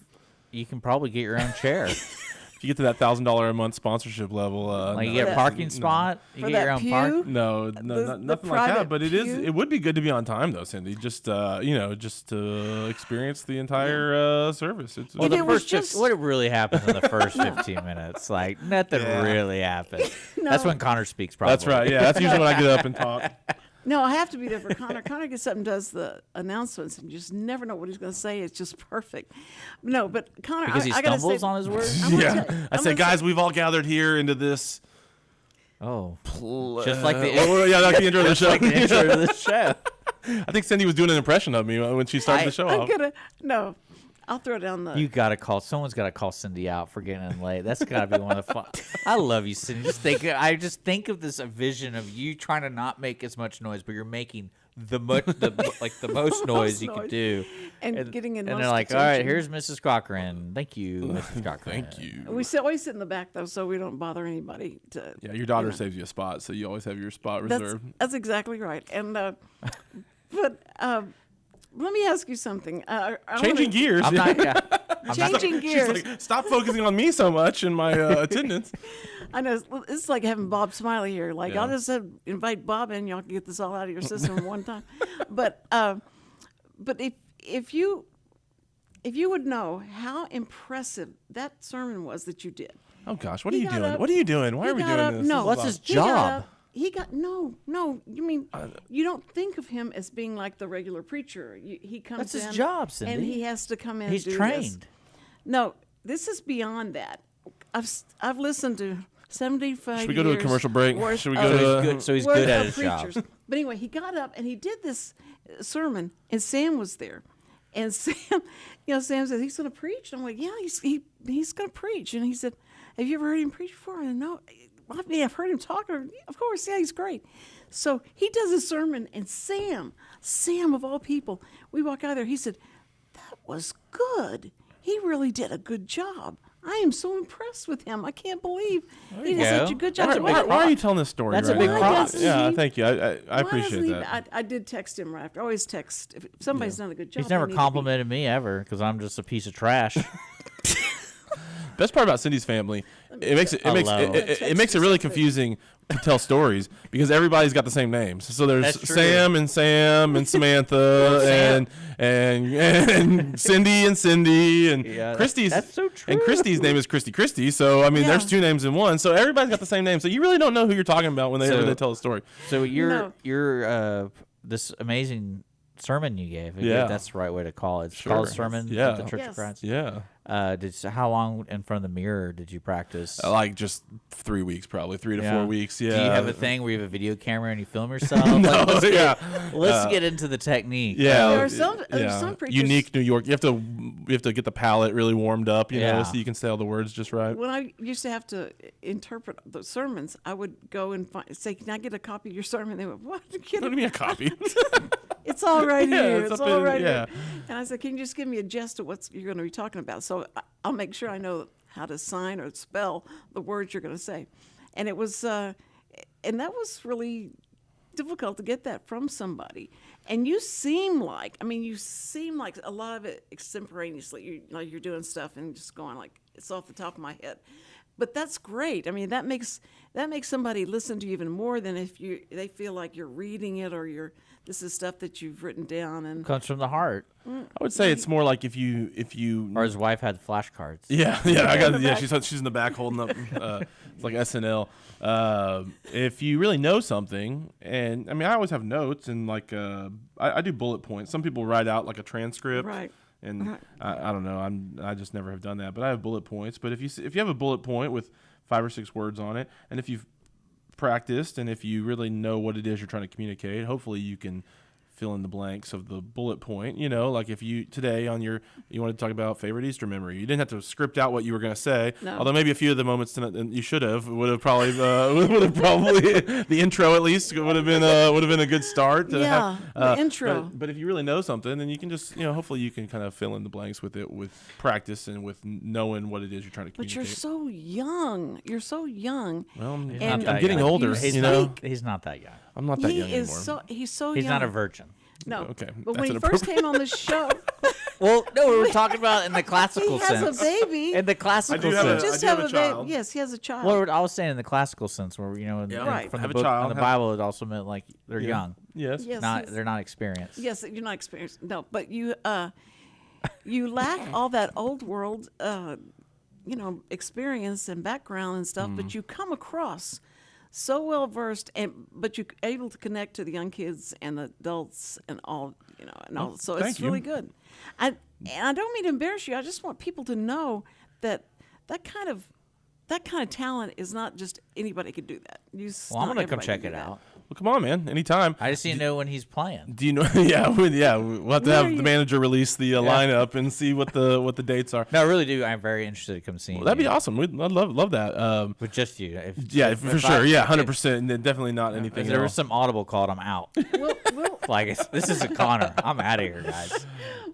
you can probably get your own chair. If you get to that $1,000 a month sponsorship level, Like you no. get a parking spot, you For get your that own pew? park. No, The nothing like that. private But pew? it would be good to be on time though, Cindy. Just just to experience the entire service. It's Well, If the it was first just- what really happens in the first 15 minutes? Like nothing really happens. That's when Connor speaks. Probably. That's right. Yeah, that's usually when I get up and talk. No, I have to be there for Connor. Connor gets up and does the announcements, and you just never know what he's going to say. It's just perfect. No, but Connor, Because he I gotta stumbles say, on his words. I'm gonna Yeah, tell- I I'm said, gonna guys, say- we've all gathered here into this. Oh, just like the like the intro of the show. like the intro to the show. I think Cindy was doing an impression of me when she started the show I'm off. gonna no. I'll throw down the. You gotta call. Someone's gotta call Cindy out for getting in late. That's gotta be one of the fun. I love you, Cindy. I just think of this vision of you trying to not make as much noise, but you're making the most noise you could noise. do. And getting in And most they're like, all right, attention." here's Mrs. Cochran. Thank you, Mrs. Cochran. Thank you. We always sit in the back though, so we don't bother anybody. To Yeah, your daughter you know. saves you a spot, so you always have your spot That's reserved. exactly right. And but let me ask you something. I Changing wanna- gears. I'm not. Yeah, I'm not. Changing gears. She's like, stop focusing on me so much in my attendance. I know it's like having Bob Smiley here. Like Yeah. I'll just invite Bob in, y'all can get this all out of your system one time. But if you would know how impressive that sermon was that you did. Oh gosh, what are He you got doing? up- What are you doing? Why he are we got doing up- this? No, What's his He got job? up- He got no. You mean you don't think of him as being like the regular preacher. He comes That's his in job, Cindy. and he has to come in. He's and do trained. This. No, this is beyond that. I've listened to 75. Should we go to a years commercial break? worth Should we of- go So to? he's good. So he's worth good at of his job. preachers. But anyway, he got up and he did this sermon, and Sam was there. And Sam, Sam said he's going to preach. And I'm like, yeah, he's going to preach. And he said, have you ever heard him preach before? And no, I mean, I've heard him talk. Of course, yeah, he's great. So he does a sermon, and Sam of all people, we walk out of there. He said, that was good. He really did a good job. I am so impressed with him. I can't believe he you did such go. a good That's job. a big Why are you telling this story? That's a right big now? prop. Yeah, He- thank you. I Why appreciate doesn't he- that. I did text him right after. I always text if somebody's done a good job. He's never they need to be- complimented me ever because I'm just a piece of trash. Best part about Cindy's family, it makes it Hello. makes it really confusing to tell stories because everybody's got the same names. So there's That's true. Sam and Samantha and Cindy and Cindy and Yeah, Christy's. that's so true. And Christy's name is Christy. So I mean, Yeah. there's two names in one. So everybody's got the same name. So you really don't know who you're talking about when they tell a story. So No. you're this amazing sermon you gave. Yeah. That's the right way to call it. It's Sure. called a sermon Yeah. at the Church Yes. of Christ. Yeah. How long in front of the mirror did you practice? Like just 3 weeks, probably 3 to Yeah. 4 weeks. Yeah. Do you have a thing where you have a video camera and you film yourself? No, Let's get into the technique. Yeah, There are some preachers- unique New York. You have to get the palate really warmed up, you know, Yeah. so you can say all the words just right. When I used to have to interpret the sermons, I would go and say, "Can I get a copy of your sermon?" They went, "What? What do you mean a copy? It's all right Yeah, here. it's It's up all in- right yeah. here." And I said, "Can you just give me a gist of what you're going to be talking about, so I'll make sure I know how to sign or spell the words you're going to say." And it was, and that was really difficult to get that from somebody. And you seem like a lot of it extemporaneously. You're doing stuff and just going like it's off the top of my head. But that's great. I mean, that makes somebody listen to you even more than if they feel like you're reading it or this is stuff that you've written down and Comes from the heart. I would say it's more like if you Or his wife had flashcards. yeah I got yeah she's in the back holding up it's like SNL. If you really know something, and I mean I always have notes and like I do bullet points. Some people write out like a transcript. Right. And Right. I don't know. I just never have done that. But I have bullet points. But if you have a bullet point with 5 or 6 words on it, and if you've practiced, and if you really know what it is you're trying to communicate, hopefully you can fill in the blanks of the bullet point. You know, like if you today you wanted to talk about favorite Easter memory, you didn't have to script out what you were going to say. No. Although maybe a few of the moments tonight, and you should have would have probably the intro at least would have been a good start. To Yeah, have, the intro. But if you really know something, then you can just hopefully you can kind of fill in the blanks with it with practice and with knowing what it is you're trying to But communicate. you're so young. You're so young. Well, I'm, He's And not that I'm getting young. older. He's You know, He's not that young. I'm not that He young is anymore. he's so He's young. not a virgin. No. Okay, But that's when he first inappropriate. came on the show, Well, no, we were talking about in the he classical has sense. a baby. In the classical I do have sense. a- Just I do have have a a baby. child. Yes, he has a child. Well, I was saying in the classical sense, where Right. from Have the a book child, in the have- Bible, it also meant like they're young, Yes. Yes. they're not experienced. Yes, you're not experienced. No, but you lack all that old world, experience and background and stuff. But you come across so well versed, but you're able to connect to the young kids and the adults and all, and all. So thank it's you. really good. And I don't mean to embarrass you. I just want people to know that kind of talent is not just anybody could do that. Well, I'm gonna come check it out. Well, come on, man. Anytime. I just need to know when he's playing. Do you know? Yeah, we'll have to Where have are the you- manager release the lineup and see what the dates are. No, I really do. I'm very interested to come see. Well, that'd be you. awesome. I'd love that. With just you. Yeah, for sure. Yeah, 100%. Definitely not anything If there was else. some audible called, I'm out. This is a Connor. I'm out of here, guys.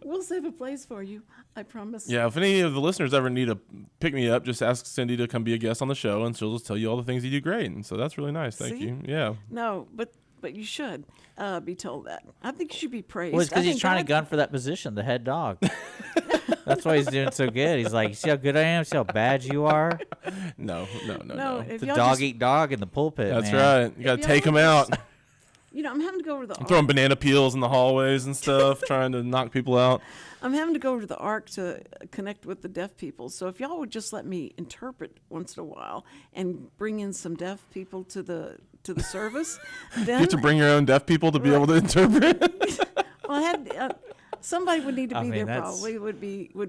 We'll save a place for you. I promise. Yeah, if any of the listeners ever need to pick me up, just ask Cindy to come be a guest on the show, and she'll just tell you all the things you do great. And so that's really nice. Thank See? you. Yeah. No, but you should be told that. I think you should be praised. Well, it's I because he's think trying to God- gun for that position, the head dog. That's why he's doing so good. He's like, you see how good I am? See how bad you are? No. No, It's if a y'all dog just- eat dog in the pulpit, That's man. right. You got to y'all take them just- out. I'm having to go over to the I'm throwing banana peels in the hallways and stuff, trying to knock people out. I'm having to go over to the Ark to connect with the deaf people. So if y'all would just let me interpret once in a while and bring in some deaf people to the service, You then have to bring your own deaf people to be able to interpret. well, I had somebody would need to I be mean, there. that's- Probably would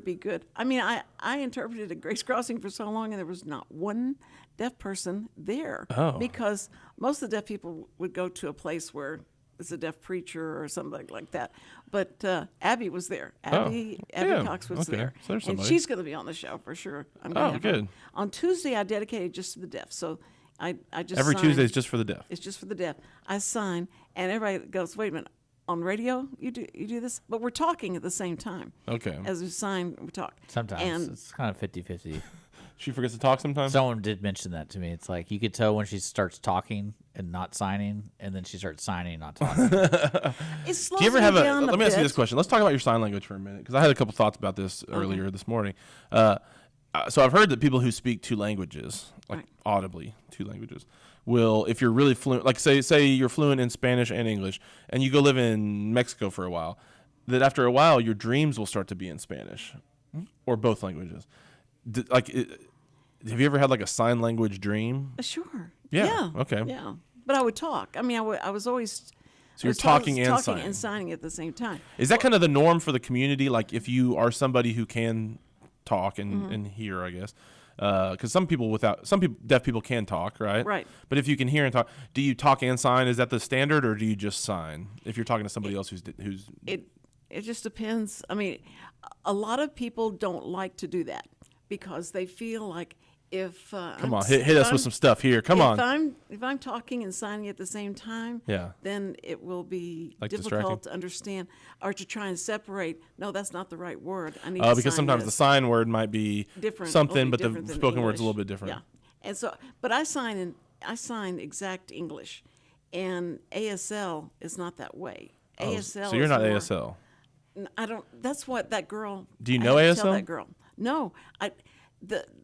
be good. I mean, I interpreted at Grace Crossing for so long, and there was not one deaf person there because most of the deaf people would go to a place where it's a deaf preacher or something like that. But Abby was there. Abby yeah, Cox was okay. there, So there's and somebody. she's going to be on the show for sure. I'm gonna have her. Good. On Tuesday, I dedicated just to the deaf. So I just Every signed. Tuesday is just for the deaf. It's just for the deaf. I sign, and everybody goes, "Wait a minute, on radio you do this?" But we're talking at the same time. Okay. As we sign, we talk. Sometimes And it's kind of 50-50. She forgets to talk sometimes. Someone did mention that to me. It's like you could tell when she starts talking and not signing, and then she starts signing and not talking. it slows Do you ever me have a? down Let me ask you bit. this question. Let's talk about your sign language for a minute, because I had a couple thoughts about this earlier this morning. So I've heard that people who speak 2 languages, like Right. audibly 2 languages, will, if you're really fluent, like say you're fluent in Spanish and English, and you go live in Mexico for a while, that after a while your dreams will start to be in Spanish or both languages. Have you ever had like a sign language dream? Sure. Yeah. Okay. Yeah. But I would talk. I mean, I was always. So you're talking and talking signing. and signing at the same time. Is that kind of the norm for the community? Like if you are somebody who can talk and hear, I guess, because deaf people can talk, right? Right. But if you can hear and talk, do you talk and sign? Is that the standard, or do you just sign if you're talking to somebody else who's? It just depends. I mean, a lot of people don't like to do that because they feel like if come on, hit us with some stuff here. Come on. If I'm talking and signing at the same time, then it will be like difficult distracting? to understand or to try and separate. No, that's not the right word. I need Because sometimes the sign word might be different, something, but the different than spoken word's a English. little bit different. Yeah, and so, but I sign exact English, and ASL is not that way. ASL. So you're is not more- ASL. I don't. That's what that girl. Do you I know had to tell ASL? that girl. No,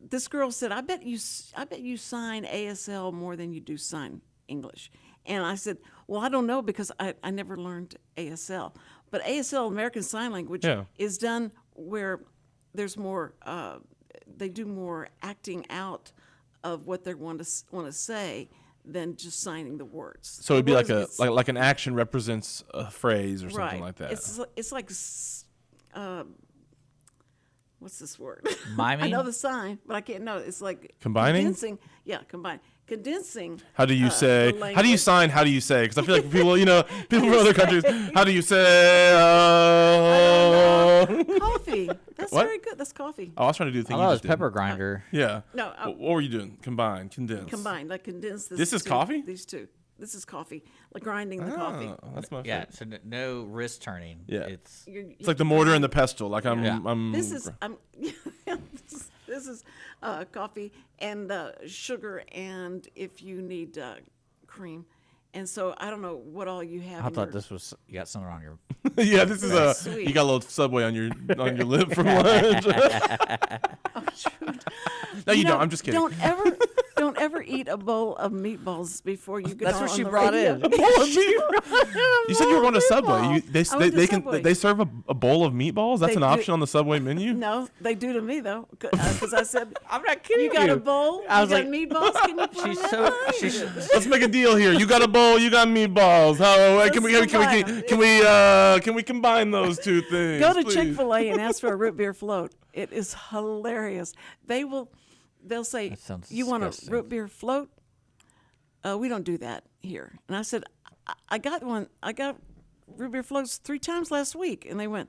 this girl said, I bet you sign ASL more than you do sign English. And I said, well, I don't know because I never learned ASL. But ASL, American Sign Language, is done where there's more. They do more acting out of what they want to say than just signing the words. So it'd be Words like an action represents a phrase or something right. like that. It's like. What's this word? Miming? I know the sign, but I can't know. It's like Combining? Condensing. Yeah, combine. Condensing. How do you say? the How do you language. sign? How do you say? Because I feel like people, people from other countries. How do you say? Coffee. That's What? very good. That's coffee. Oh, I was trying to do the I thing. thought you it was just did. pepper grinder. Yeah. No, What were you doing? Combine, condense. Combine. Like condense this. This is coffee? These two. This is coffee. Like grinding the coffee. Oh, that's my Yeah, favorite. so no wrist turning. Yeah. It's It's like the mortar and the pestle. Like I'm. Yeah. This is this is coffee and sugar, and if you need cream, and so I don't know what all you have. I in thought your- this was you got something on your. Yeah, this is That's sweet. You got a little Subway on your lip from lunch. No, you don't. I'm just kidding. Don't ever eat a bowl of meatballs before you get That's on what she the brought radio. in. You said you were going to Subway. I went to Subway. They serve a bowl of meatballs. That's They an do. option on the Subway menu. No, they do to me though, because I said, I'm not kidding "You got a bowl? I was you like, got meatballs? Can you put she's them in so mine?" she's Let's make a deal here. You got a bowl. You got meatballs. How can we can we combine those two things? Go to please? Chick-fil-A and ask for a root beer float. It is hilarious. They'll say, That sounds "You want a disgusting. root beer float?" We don't do that here. And I said, I got one. I got root beer floats 3 times last week. And they went,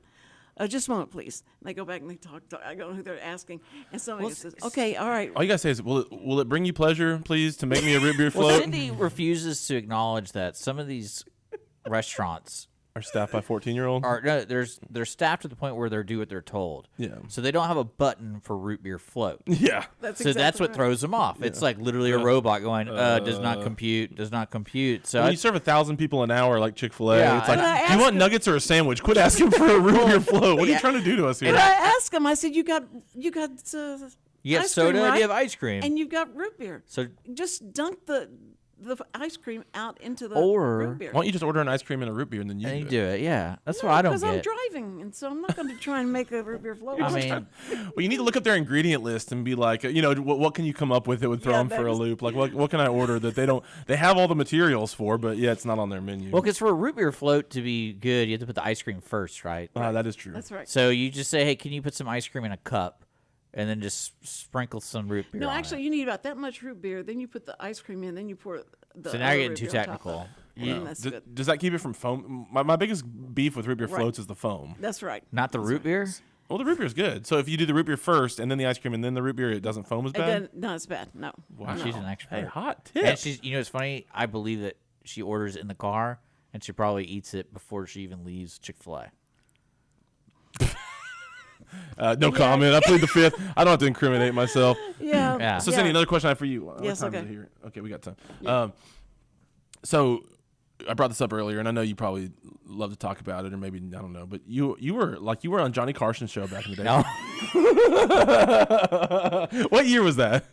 just a moment, please. And they go back and they talk. I don't know who they're asking. And somebody says, okay, all right. All you gotta say is, will it bring you pleasure, please, to make me a root beer well, float? Cindy refuses to acknowledge that some of these restaurants Are staffed by 14-year-old? are they're staffed to the point where they do what they're told. Yeah. So they don't have a button for root beer float. Yeah. That's So that's exactly what right. throws them off. It's like literally a robot going, does not compute, does not compute. So When you serve 1,000 people an hour like Chick-fil-A, Yeah, it's like, and I do you want asked nuggets or a sandwich? Quit asking for a root beer float. What are you trying to do to us here? And I asked them, I said, you got you get ice soda, cream, do right? you have ice cream? And you've got root beer. So Just dunk the ice cream out into the Or- root beer. Why don't you just order an ice cream and a root beer and then you and you do do it? it, yeah. That's what I don't Because I'm get. driving, and so I'm not going to try and make a root beer float. I mean, Well, you need to look up their ingredient list and be like, what can you come up with that would throw Yeah, them for a that's- loop? Like, what can I order that they have all the materials for, but yeah, it's not on their menu. well, because for a root beer float to be good, you have to put the ice cream first, right? That is true. That's right. So you just say, hey, can you put some ice cream in a cup, and then just sprinkle some root beer No, on actually, it. you need about that much root beer. Then you put the ice cream in. Then you pour the. So now you're other getting root too beer on top technical. of it. And then that's good. Does that keep it from foam? My biggest beef with root beer Right. floats is the foam. That's right. Not the root beer? Well, the root beer is good. So if you do the root beer first and then the ice cream and then the root beer, it doesn't foam as And bad. then, no, it's bad. No. Wow. She's an expert. Hey, hot tip. And she's, it's funny. I believe that she orders it in the car, and she probably eats it before she even leaves Chick-fil-A. No comment. I plead the fifth. I don't have to incriminate myself. Yeah. Yeah. So, Cindy, another question I have for you. Yes, What time okay. is it here? Okay, we got time. So I brought this up earlier, and I know you probably love to talk about it, or maybe I don't know. But you were on Johnny Carson's show back in the day. No. What year was that?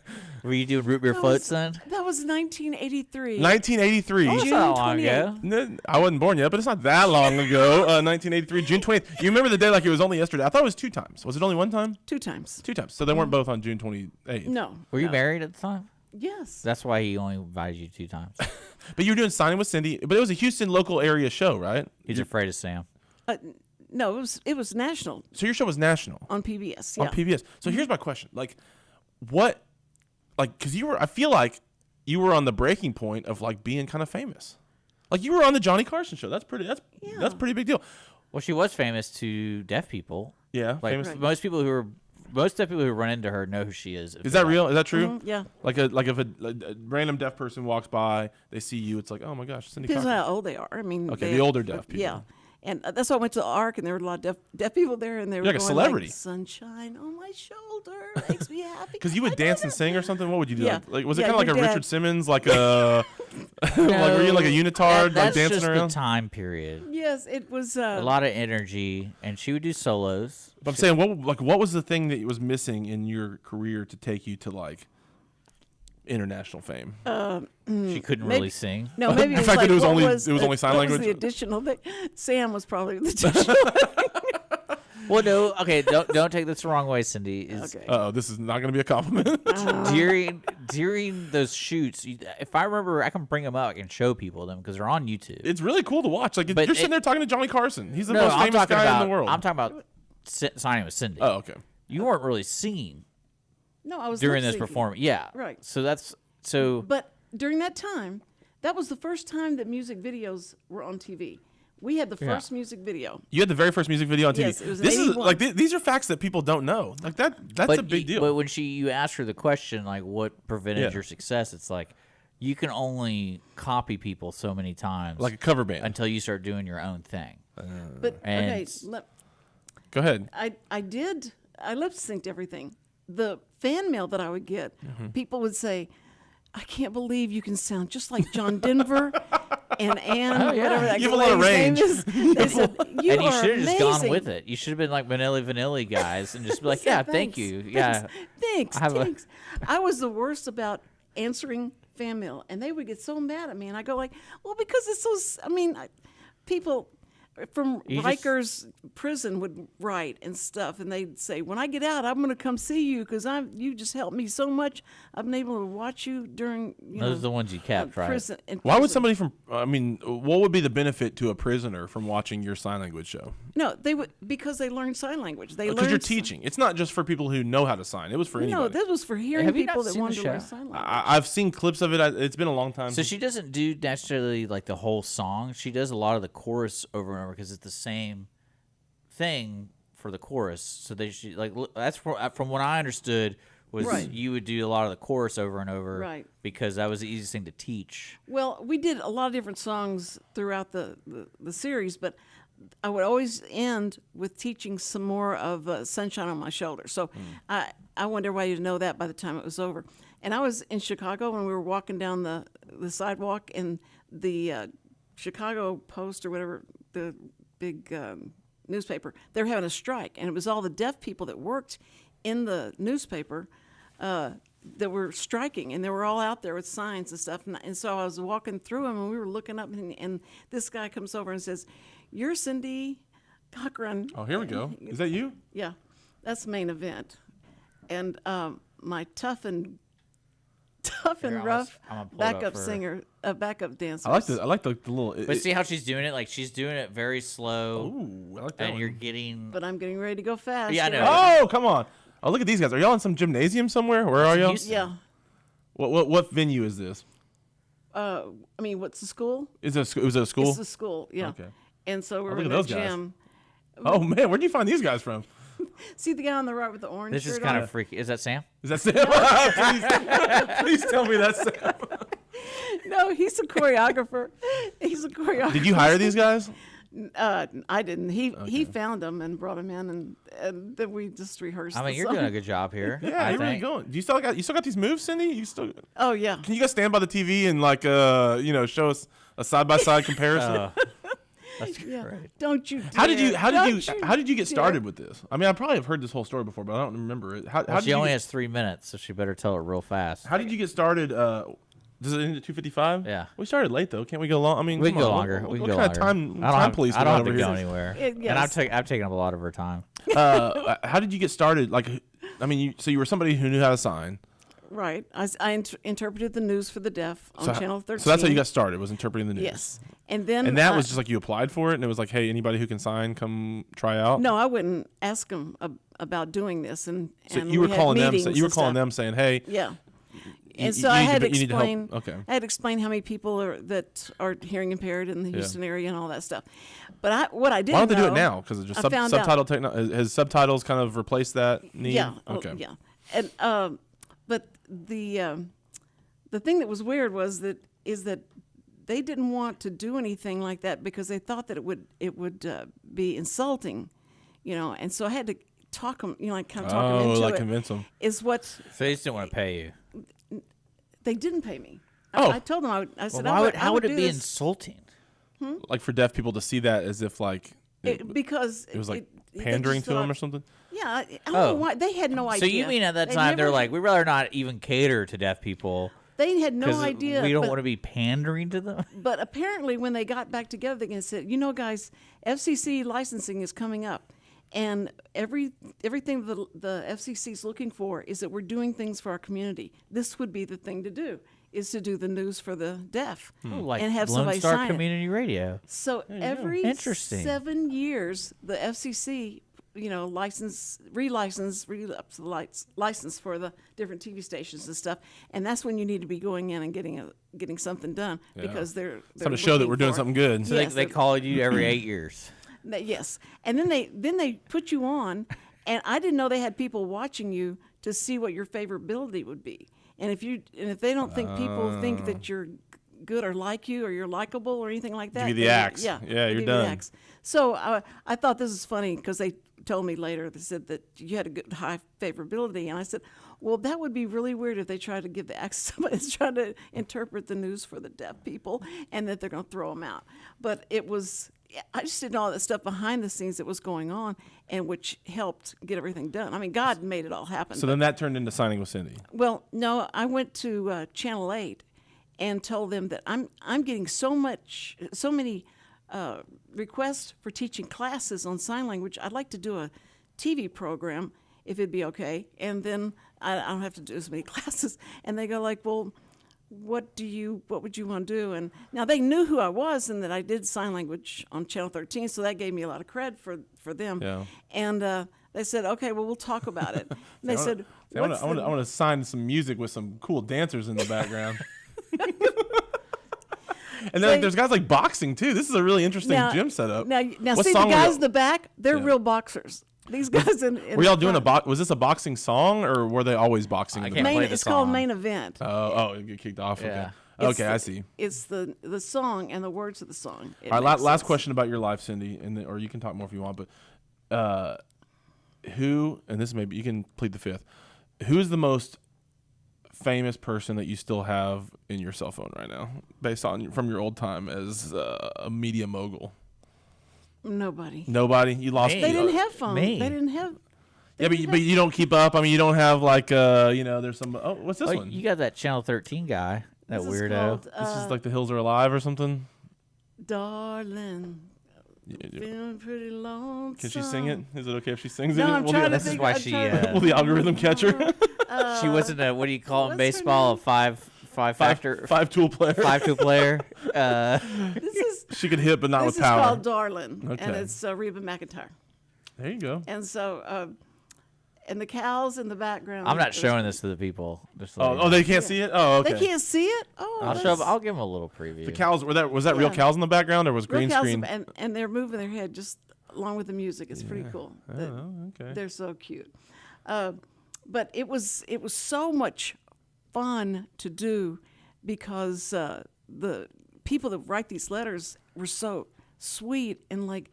Were you doing root beer floats then? That was 1983. 1983. Oh, that's June not long 28th. ago. No, I wasn't born yet, but it's not that long ago. 1983, June 20th. You remember the day like it was only yesterday? I thought it was 2 times. Was it only 1 time? 2 times. 2 times. So they weren't both on June 28th. No. Were you no. married at the time? Yes. That's why he only invited you 2 times. But you were doing Signing with Cindy, but it was a Houston local area show, right? He's afraid of Sam. No, it was national So your show was national on PBS. Yeah. on PBS. So here's my question: like, what, like, because I feel like you were on the breaking point of like being kind of famous. Like you were on the Johnny Carson show. That's pretty big deal. Well, she was famous to deaf people. Yeah, Like famous. most deaf people who run into her know who she is. Is that real? Is that true? Yeah. Like if a random deaf person walks by, they see you, it's like, oh my gosh, Cindy Depends on Cochran. how old they are. I mean, Okay, the older deaf people. Yeah. And that's why I went to the Ark, and there were a lot of deaf people there, and they were You're like a going celebrity. like, sunshine on my shoulder makes me happy. Because you would dance and sing or something. What would you do? Yeah. Like was it Yeah, kind of like a your dad- Richard Simmons, like a like were you like a unitard, That's like dancing just around? the time period. Yes, it was. A lot of energy, and she would do solos. But I'm saying, what was the thing that was missing in your career to take you to like international fame? She couldn't maybe- really sing. No, maybe The it was fact that like, it was what only- was it was only sign what was language? the additional thing? Sam was probably the additional. Well, no. Okay, don't take this the wrong way, Cindy. Is Okay. Oh, this is not going to be a compliment. during those shoots, if I remember, I can bring them up and show people them because they're on YouTube. It's really cool to watch. Like But you're sitting there talking to Johnny Carson. He's the No, most I'm famous talking guy about. in the world. I'm talking about signing with Cindy. Oh, okay. You weren't really singing No, I was during this lip-syncing. performance. Yeah. Right. So But during that time, that was the first time that music videos were on TV. We had the first music video. You had the very first music video on TV. Yes, it was in this is 81. like these are facts that people don't know. Like that's a big deal. But when you asked her the question, like what prevented Yeah. your success, it's like you can only copy people so many times, like a cover band. until you start doing your own thing. But okay, And- Go ahead. I lip synced everything. The fan mail that I would get, Mm-hmm. people would say, "I can't believe you can sound just like John Denver and Ann, whatever that You have a lot of lady's name range. is." They said, "You And you are should have just gone amazing." with it. You should have been like Manelli Vanilli guys and just be like, yeah, thank Thanks. you. Yeah. Thanks. I have a- Thanks. I was the worst about answering fan mail, and they would get so mad at me, and I go like, "Well, because it's so." People from You just- Rikers prison would write and stuff, and they'd say, "When I get out, I'm going to come see you because you just helped me so much. I've been able to watch you during Those are the ones you kept, right? prison." Why would somebody from? I mean, what would be the benefit to a prisoner from watching your sign language show? No, they would because they learned sign language. They Because you're learned teaching. It's not just for people who know how to sign. It was for anybody. No, this was for hearing Have you not people that seen the wanted to learn show? sign language. I've seen clips of it. It's been a long time. So she doesn't do necessarily like the whole song. She does a lot of the chorus over and over because it's the same thing for the chorus. So she like that's from what I understood was Right. you would do a lot of the chorus over and over, Right. Because that was the easiest thing to teach. Well, we did a lot of different songs throughout the series, but I would always end with teaching some more of Sunshine on My Shoulder. So I wanted everybody to know that by the time it was over. And I was in Chicago when we were walking down the sidewalk, and the Chicago Post or whatever, the big newspaper, they were having a strike. And it was all the deaf people that worked in the newspaper that were striking, and they were all out there with signs and stuff. And so I was walking through them, and we were looking up, and this guy comes over and says, "You're Cindy Cochran." Oh, here we go. Is that you? Yeah, that's Main Event. And my tough and Here, rough I'm gonna pull it up backup for- singer, backup dancer. I like the little. But see how she's doing it? Like she's doing it very slow, Ooh, I like that and one. you're getting. But I'm getting ready to go fast. Yeah, I know. Oh, come on. Oh, look at these guys. Are y'all in some gymnasium somewhere? Where are y'all? Houston. Yeah. What venue is this? I mean, what's the school? Is it a school? It's the school, yeah. Okay. And so we're look in at the those guys. gym. Oh man, where'd you find these guys from? See the guy on the right with the orange This shirt is kind on? of freaky. Is that Sam? Is that Sam? please tell me that's Sam. No, he's a choreographer. He's a choreographer. Did you hire these guys? I didn't. He found them and brought them in, and then we just rehearsed. I mean, the you're song. doing a good job here. Yeah, I you're really think. going. Do you still got these moves, Cindy? You still? Oh yeah. Can you guys stand by the TV and like show us a side by side comparison? That's Yeah. great. Don't you? How did you get dare. started with this? I mean, I probably have heard this whole story before, but I don't remember it. How Well, did she you only get, has 3 minutes, so she better tell it real fast. How did you get started? Does it end at 2:55? Yeah. We started late though. Can't we go long? I mean, We can come go on, longer. What, We can what go kind longer. of time police? I don't have we to got go over here? anywhere. And yes. I've taken up a lot of her time. How did you get started? Like, I mean, so you were somebody who knew how to sign. Right. I interpreted the news for the deaf on So, Channel 13. so that's how you got started, was interpreting the news. Yes. And then And that was just like you applied for it, and it was like, hey, anybody who can sign, come try out. no, I wouldn't ask them about doing this, and So and you were we had calling them. meetings You were and calling stuff. them saying, hey. Yeah. you- And you so I need had to you need help. explain. Okay. I had to explain how many people that are hearing impaired in the Houston area and all that stuff. But what I didn't Why don't they do it know- now? Because it's just I found out- subtitle technology. Has subtitles kind of replaced that need? Yeah. Okay. Yeah. And but the thing that was weird was that they didn't want to do anything like that because they thought that it would be insulting, And so I had to talk them, like kind of talk them Oh, into like it. convince them. Is what So they just didn't want to pay you. they didn't pay me. Oh. I told them I said Well, how would it do be this insulting? Like for deaf people to see that as if like because it was like they pandering just to them thought- or something. Yeah, I don't Oh. know why they had no idea. So you mean at that They time they're never- like, we'd rather not even cater to deaf people they had no because idea. we don't but- want to be pandering to them? But apparently, when they got back together, they said, guys, FCC licensing is coming up. And everything the FCC is looking for is that we're doing things for our community. This would be the thing to do, is to do the news for the deaf Like and have Lone somebody Star sign it. Community Radio. So every Interesting. 7 years, the FCC, license for the different TV stations and stuff, and that's when you need to be going in and getting something done because they're Time to show that we're doing looking for- something good. So Yes, they call you every 8 years. Yes, and then they put you on, and I didn't know they had people watching you to see what your favorability would be, and if they don't think people think that you're good or like you or you're likable or anything like that, Give you the then axe. Yeah, they you're give you the done. axe. So I thought this was funny because they told me later, they said that you had a good high favorability, and I said, well, that would be really weird if they tried to give the axe to somebody that's trying to interpret the news for the deaf people and that they're going to throw them out. But I just didn't know all that stuff behind the scenes that was going on, and which helped get everything done. I mean, God made it all happen. So then that turned into signing with Cindy. Well, no, I went to Channel 8 and told them that I'm getting so many requests for teaching classes on sign language. I'd like to do a TV program if it'd be okay, and then I don't have to do as many classes. And they go like, well, what would you want to do? And now they knew who I was and that I did sign language on Channel 13, so that gave me a lot of cred for them. Yeah. And they said, okay, well, we'll talk about it. And they said, I want to sign some music with some cool dancers in the background. And then there's guys like boxing too. This is a really interesting gym setup. Now What see the song were guys y'all- in the back, they're Yeah. real boxers. These guys in Were y'all the doing front. was this a boxing song or were they always boxing? I in the can't back? play the It's called song. Main Event. Oh, you get kicked off. Yeah. It's Okay, the- I see. It's the song and the words of the song. It All right, makes last sense. question about your life, Cindy, or you can talk more if you want. But who, and this maybe you can plead the fifth. Who is the most famous person that you still have in your cell phone right now, based on from your old time as a media mogul? Nobody. Nobody. You lost. Me. They didn't have phones. Me. They didn't have. Yeah, but you don't keep up. I mean, you don't have like there's some. Oh, what's this Oh, one? you got that Channel 13 guy, that This is weirdo. called, This is like The Hills Are Alive or something. Darling, feeling pretty lonesome. Can she sing it? Is it okay if she sings No, it? I'm Will trying to this is think. why I'm she, trying to- Will the algorithm catch her? She wasn't a, what do you call it in what's her baseball, name? a five-factor, Five tool player. five-tool player. This is She could hit, but not this with is power. called Darling, and Okay. it's Reba McEntire. There you go. And so, and the cows in the background. I'm not there's- showing this to the people. Just to let you Oh, know. they can't see it. Oh, okay. They can't see it. Oh, I'll that's I'll give them a little preview. The cows was that real Yeah. cows in the background or was real green cows, screen? and they're moving their head just along with the music. It's pretty cool. Oh, okay. They're so cute. But it was so much fun to do because the people that write these letters were so sweet and like,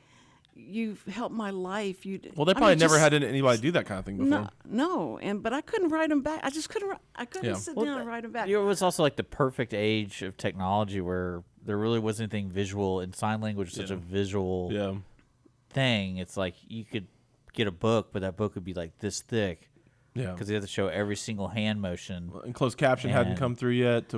you've helped my life. Well, they probably never had anybody do that kind of thing before. No, but I couldn't write them back. I just couldn't. I couldn't Yeah. sit Well, down and write them back. It was also like the perfect age of technology where there really wasn't anything visual, and sign language is such a visual Yeah. thing. It's like you could get a book, but that book would be like this thick Yeah. because they have to show every single hand motion. And closed caption hadn't And- come through yet.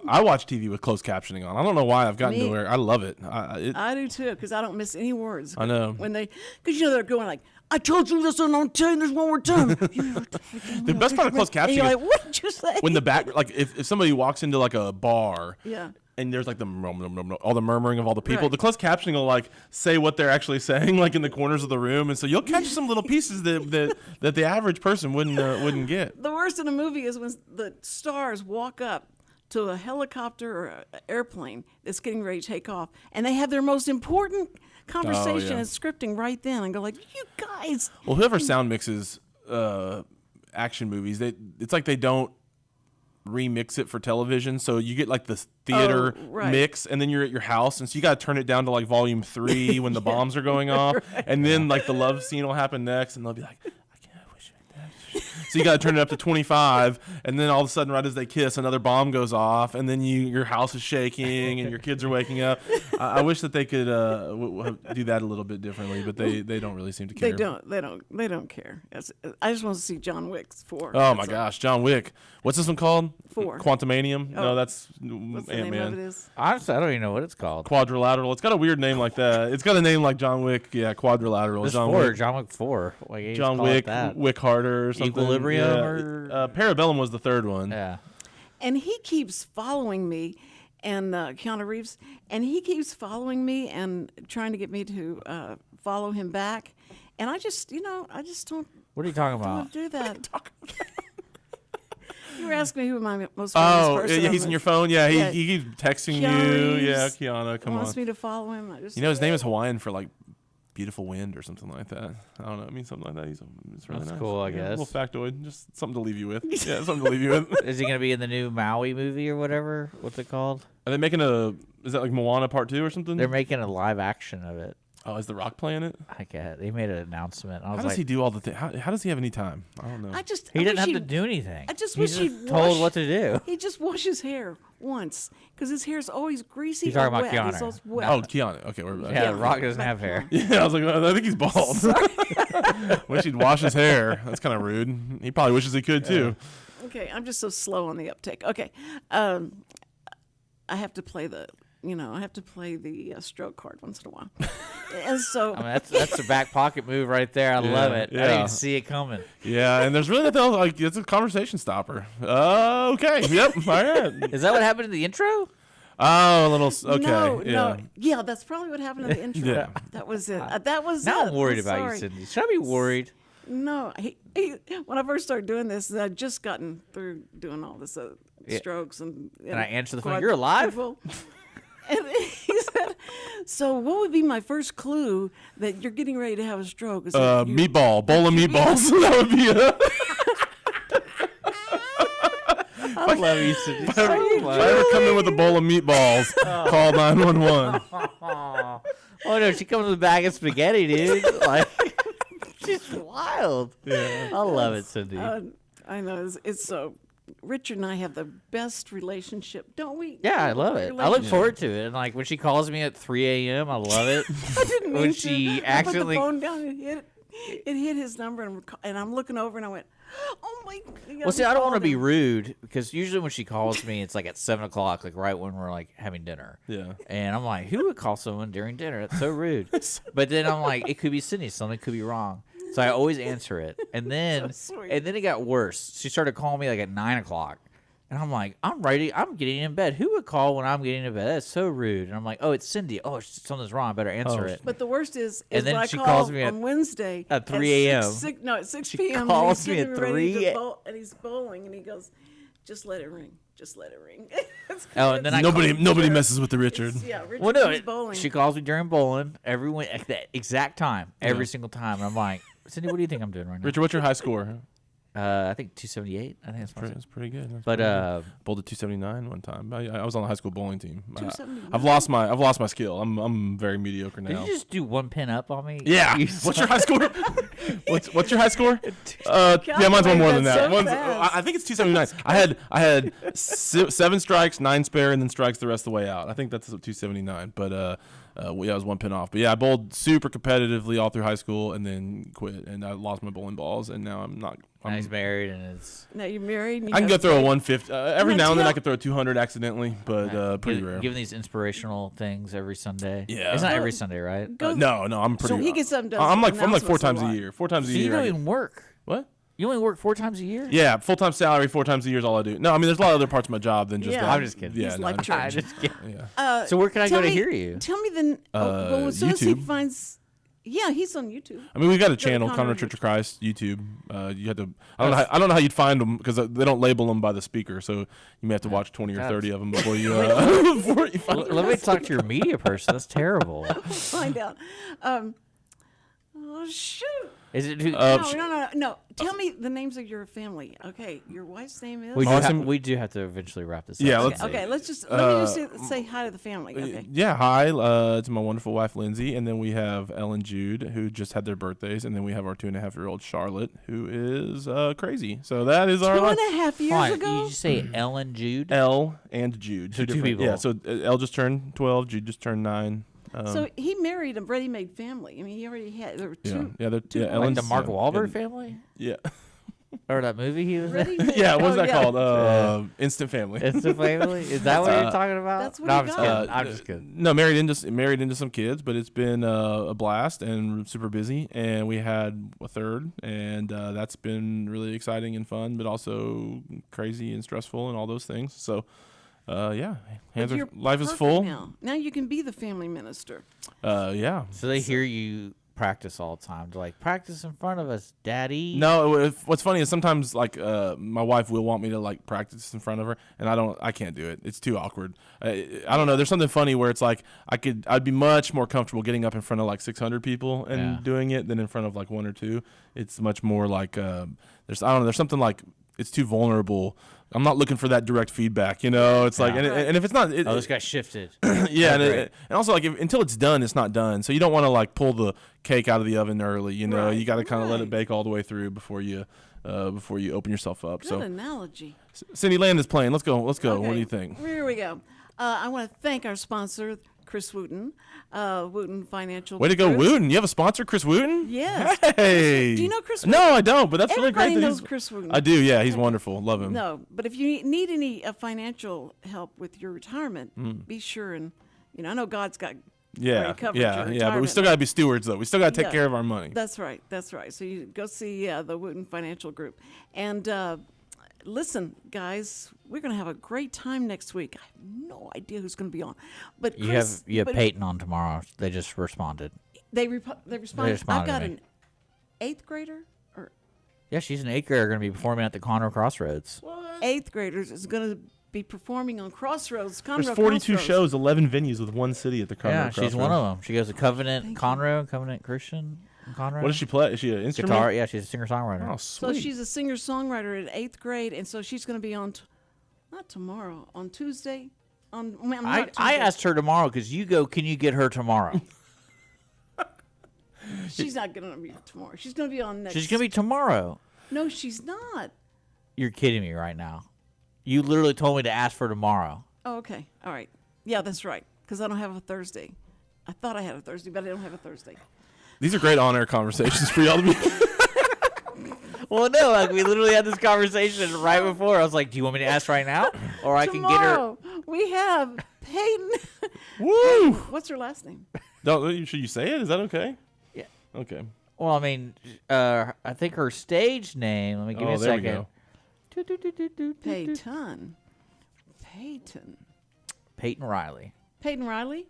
I watch TV with closed captioning on. I don't know why I've gotten Me- to where I love it. I do too, because I don't miss any words. I know. Because they're going like, I told you this and I'm telling you this one more time. The best part of closed And captioning you're is like, what did you say? when the back, like if somebody walks into like a bar, Yeah. and there's like all the murmuring of all the people. Right. The closed captioning will like say what they're actually saying, like in the corners of the room, and so you'll catch some little pieces that the average person wouldn't get. The worst in a movie is when the stars walk up to a helicopter or an airplane that's getting ready to take off, and they have their most important conversation and scripting right then, and go like, "You guys." Well, whoever sound mixes action movies, it's like they don't remix it for television, so you get like the theater right. mix, and then you're at your house, and so you got to turn it down to like volume 3 when the bombs are going off, and then like the love scene will happen next, and they'll be like, I wish so you got to turn it up to 25, and then all of a sudden, right as they kiss, another bomb goes off, and then your house is shaking, and your kids are waking up. I wish that they could do that a little bit differently, but they don't really seem to care. They don't care. I just want to see John Wick's 4. Oh my gosh, John Wick. What's this one called? 4. Quantumanium? No, that's What's the name of it Ant-Man. is? Honestly, I don't even know what it's called. Quadrilateral. It's got a weird name like that. It's got a name like John Wick. Yeah, Quadrilateral. This John 4, Wick. John Wick 4. Like, you just John call it Wick. that. Wick Harder or something. Equilibrium Yeah. or- Parabellum was the third one. Yeah. And he keeps following me, and Keanu Reeves, and he keeps following me and trying to get me to follow him back. And I just don't What are you talking about? want to do that. You were asking me who my most famous Oh, person yeah, he's was. in your phone. Yeah, Yeah. he keeps texting Keanu you. Reeves Yeah, Keanu, come wants on. me to follow him. I just, You know his name is Hawaiian for like beautiful wind or something like that. I don't know. It means something like that. It's really That's nice. cool, I Yeah, a little guess. factoid. Just something to leave you with. Yeah, something to leave you with. Is he going to be in the new Maui movie or whatever? What's it called? Are they making is that like Moana Part 2 or something? They're making a live action of it. Oh, is The Rock playing it? I get. They made an announcement. I How was does like, he do all the things? How does he have any time? I don't know. I just he I didn't wish have to do anything. I just He's wish just he'd told wash- what to do. He just washed his hair once because his hair's always greasy. You're talking or about wet. Keanu. He's always wet. Oh, Keanu. Okay, we're back. Yeah, Yeah. The Rock doesn't Back have to hair. Yeah, I was like, I think he's bald. Wish he'd wash his hair. That's kind of rude. He probably wishes he could too. Okay, I'm just so slow on the uptake. Okay, I have to play the stroke card once in a while, and so I mean, that's a back pocket move right there. I love it. I didn't yeah. even see it coming. Yeah, and there's really nothing else. Like, it's a conversation stopper. Okay. Yep. All right. Is that what happened in the intro? Oh, a little. Okay. no, yeah, that's probably what happened at the intro. Yeah. That was it. That was Now it. I'm worried I'm about sorry. you, Cindy. Should I be worried? No, when I first started doing this, I'd just gotten through doing all this strokes and I answered the phone, "You're alive?" quadruple. And he said, "So, what would be my first clue that you're getting ready to have a stroke?" Is that you- Meatball, bowl of meatballs. That would be I love you, Cindy. If I ever come in with a bowl of meatballs, call 911. Oh no, she comes with a bag of spaghetti, dude. Like, she's wild. Yeah. I love it, Cindy. I know it's so. Richard and I have the best relationship, don't we? Yeah, I love it. I look forward to it. And like when she calls me at 3 a.m., I love it. I didn't mean when to. she I put the accidentally, phone down and it hit his number, and I'm looking over and I went, "Oh my!" well, see, I don't want to be rude because usually when she calls me, it's like at 7 o'clock, like right when we're like having dinner. Yeah. And I'm like, who would call someone during dinner? That's so rude. But then I'm like, it could be Cindy. Something could be wrong. So I always answer it. And then, So sweet. and then it got worse. She started calling me like at 9 o'clock. And I'm like, I'm ready. I'm getting in bed. Who would call when I'm getting in bed? That's so rude. And I'm like, oh, it's Cindy. Oh, something's wrong. I better answer it. But the worst is And then when I she call calls me on Wednesday at 3 a.m.. At 6 She p.m. calls and he's me at getting ready 3 to bowl, and he's bowling, and he goes, "Just let it ring. Just let it ring." Oh, and then I Nobody messes with the Richard. Yeah, Richard Well, no, was bowling. she calls me during bowling every at that exact time, every single time. And I'm like, Cindy, what do you think I'm doing right now? Richard, what's your high score? I think 278. I think That's pretty good. That's But pretty good. Bowled at 279 one time. I was on the high school bowling team. 279. I've lost my skill. I'm very mediocre now. did you just do one pin up on me? Yeah. You What's your high score? what's your high score? Yeah, mine's one more than that. so One's- fast. I think it's 279. I had 7 strikes, 9 spare, and then strikes the rest of the way out. I think that's 279. But yeah, I was one pin off. But yeah, I bowled super competitively all through high school, and then quit. And I lost my bowling balls, and now I'm not. Now he's married and it's Now you're married. And you I can have go throw a kids. 150 every Now now and then. tell- I can throw a 200 accidentally, but pretty rare. Giving these inspirational things every Sunday. Yeah. It's not Go- every Sunday, right? Go- No, I'm pretty. So he gets up and does I'm like 4 announcements times a a lot. year. 4 times So a you year. don't I even work. what? You only work 4 times a year? Yeah, full time salary, 4 times a year is all I do. No, I mean there's a lot of other parts of my job than just Yeah. that. I'm just kidding. Yeah, He's no, like I'm- church. I just kidding. yeah. So where can I Tell go to me- hear you? Tell me the. Well, as soon as he YouTube. finds. Yeah, he's on YouTube. I mean, we've got a to channel, Conroe Conroe Church of Christ, YouTube. You have to. I don't know how you'd find them because they don't label them by the speaker, so you may have to watch 20 or 30 of them before you before you find. Let me talk to your media person. That's terrible. Find out. Oh shoot! Is it? Who, No. Tell me the names of your family. Okay, your wife's name is. we, do Awesome. we do have to eventually wrap this Yeah, up. let's- Okay, let's just let me just say hi to the family. Okay. Yeah, hi. To my wonderful wife Lindsay, and then we have Elle and Jude who just had their birthdays, and then we have our 2.5-year-old Charlotte who is crazy. So that is our 2.5 years Fine. ago. You just say Ellen Jude? Elle and Jude. So two different- people. Yeah. So Elle just turned 12. Jude just turned 9. So he married a ready-made family. I mean, he already had. There were two. Yeah. They're, two yeah. boys. Ellen's Like the Mark yeah, Wahlberg family? Yeah. Or that movie he was in? Ready-made. Yeah. What's Oh, that yeah. called? Instant Family. It's a family? Is that what you're talking about? That's what no, he I'm just got. kidding. I'm just kidding. No, married into some kids, but it's been a blast and super busy. And we had a third, and that's been really exciting and fun, but also crazy and stressful and all those things. So, yeah, But you're life is perfect full. Now you can be the family minister. Yeah. So they hear you practice all the time. They're like, practice in front of us, Daddy. No, what's funny is sometimes like my wife will want me to like practice in front of her, and I can't do it. It's too awkward. I don't know. There's something funny where it's like I'd be much more comfortable getting up in front of like 600 people and Yeah. doing it than in front of like 1 or 2. It's much more like there's something like it's too vulnerable. I'm not looking for that direct feedback, It's like, Yeah. and if it's not, Oh, this guy shifted. yeah, and, great. and also like until it's done, it's not done. So you don't want to like pull the cake out of the oven early. Right, You got to kind of let it right. bake all the way through before you open yourself up. Good So analogy. Cindy Land is playing. Let's go. What Okay, do you think? Here we go. I want to thank our sponsor, Chris Wootton, Wootton Financial. Way to go, Group. Wootton! You have a sponsor, Chris Wooten. Yes. Hey. Do you know Chris No, I don't. But that's really Everybody great. That knows he's- Chris Wooten. I do. Yeah, he's wonderful. Love him. No, but if you need any financial help with your retirement, be sure and I know God's got Yeah, great coverage yeah, in yeah. But we retirement. still got to be stewards, though. We still got to take Yeah. care of our money. That's right. That's right. So you go see the Wootton Financial Group. And listen, guys, we're going to have a great time next week. I have no idea who's going to be on. But You Chris, have but Peyton on tomorrow. They just responded. They responded. responded I've to got me. an 8th grader or Yeah, she's an 8th grader going to be performing at the Conroe Crossroads. 8th graders is going to be performing on Crossroads. There's Conroe 42 Crossroads. shows, 11 venues with one city at the Conroe Yeah, she's one Crossroads. of them. She goes to Covenant Conroe, Covenant Christian Conroe. What does she play? Is she an instrument? Guitar. Yeah, she's a singer-songwriter. Oh, So sweet. she's a singer-songwriter at 8th grade, and so she's going to be on, not tomorrow, on Tuesday. On not I Tuesday. asked her tomorrow because you go, can you get her tomorrow? She's not going to be tomorrow. She's going to be on next. She's going to be tomorrow. No, she's not. You're kidding me right now. You literally told me to ask for tomorrow. Oh, okay. All right. Yeah, that's right. Because I don't have a Thursday. I thought I had a Thursday, but I don't have a Thursday. These are great on-air conversations for y'all to be. Well, no, like we literally had this conversation right before. I was like, do you want me to ask right now? Or I can get her. Tomorrow, we have Peyton. Woo! What's her last name? Should you say it? Is that okay? Yeah. Okay. Well, I mean, I think her stage name, let me give you a there we second. go. Peyton. Peyton. Peyton Riley. Peyton Riley?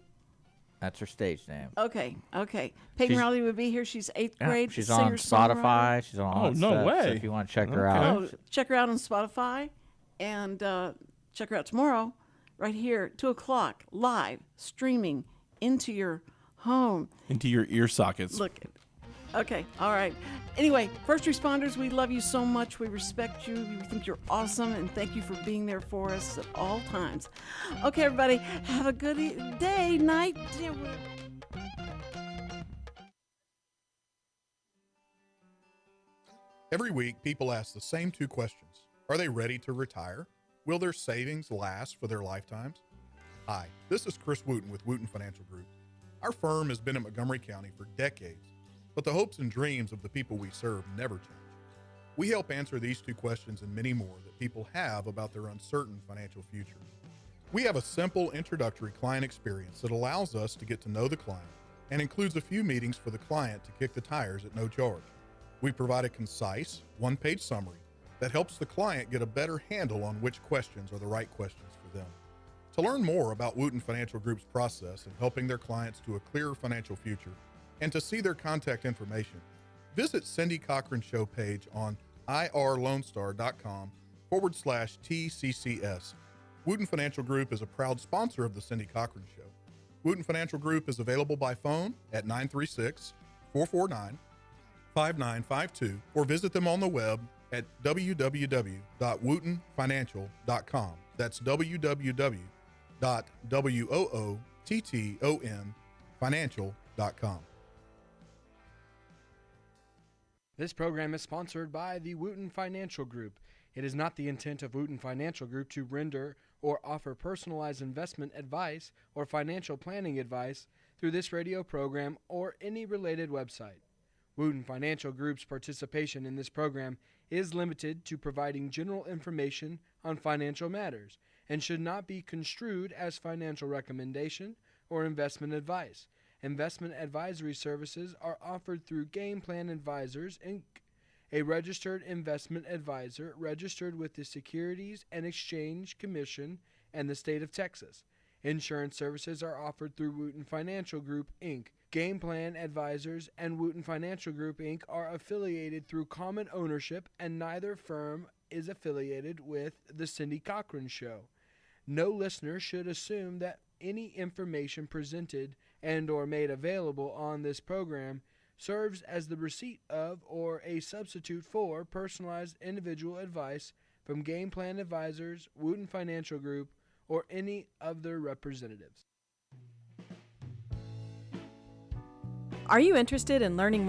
That's her stage name. Okay. Peyton She's- Riley would be here. She's 8th Yeah, grade. she's on singer-songwriter. Spotify. She's on all Oh, that no stuff. So way. if you want to check her Okay. out. Oh, check her out on Spotify, and check her out tomorrow, right here, 2:00, live streaming into your home. Into your ear sockets. Look, Okay, all right. Anyway, first responders, we love you so much. We respect you. We think you're awesome, and thank you for being there for us at all times. Okay, everybody, have a good day, night. Every week, people ask the same two questions. Are they ready to retire? Will their savings last for their lifetimes? Hi, this is Chris Wootton with Wootton Financial Group. Our firm has been in Montgomery County for decades, but the hopes and dreams of the people we serve never change. We help answer these two questions and many more that people have about their uncertain financial future. We have a simple introductory client experience that allows us to get to know the client and includes a few meetings for the client to kick the tires at no charge. We provide a concise, one-page summary that helps the client get a better handle on which questions are the right questions for them. To learn more about Wootton Financial Group's process in helping their clients to a clearer financial future and to see their contact information, visit Cindy Cochran's show page on irlonestar.com/TCCS. Wootton Financial Group is a proud sponsor of the Cindy Cochran Show. Wootton Financial Group is available by phone at 936-449-5952 or visit them on the web at www.woottonfinancial.com. That's www.woottonfinancial.com. This program is sponsored by the Wootton Financial Group. It is not the intent of Wootton Financial Group to render or offer personalized investment advice or financial planning advice through this radio program or any related website. Wootton Financial Group's participation in this program is limited to providing general information on financial matters and should not be construed as financial recommendation or investment advice. Investment advisory services are offered through Game Plan Advisors, Inc., a registered investment advisor registered with the Securities and Exchange Commission and the state of Texas. Insurance services are offered through Wootton Financial Group, Inc. Game Plan Advisors and Wootton Financial Group, Inc. are affiliated through common ownership, and neither firm is affiliated with The Cindy Cochran Show. No listener should assume that any information presented and or made available on this program serves as the receipt of or a substitute for personalized individual advice from Game Plan Advisors, Wootton Financial Group, or any of their representatives. Are you interested in learning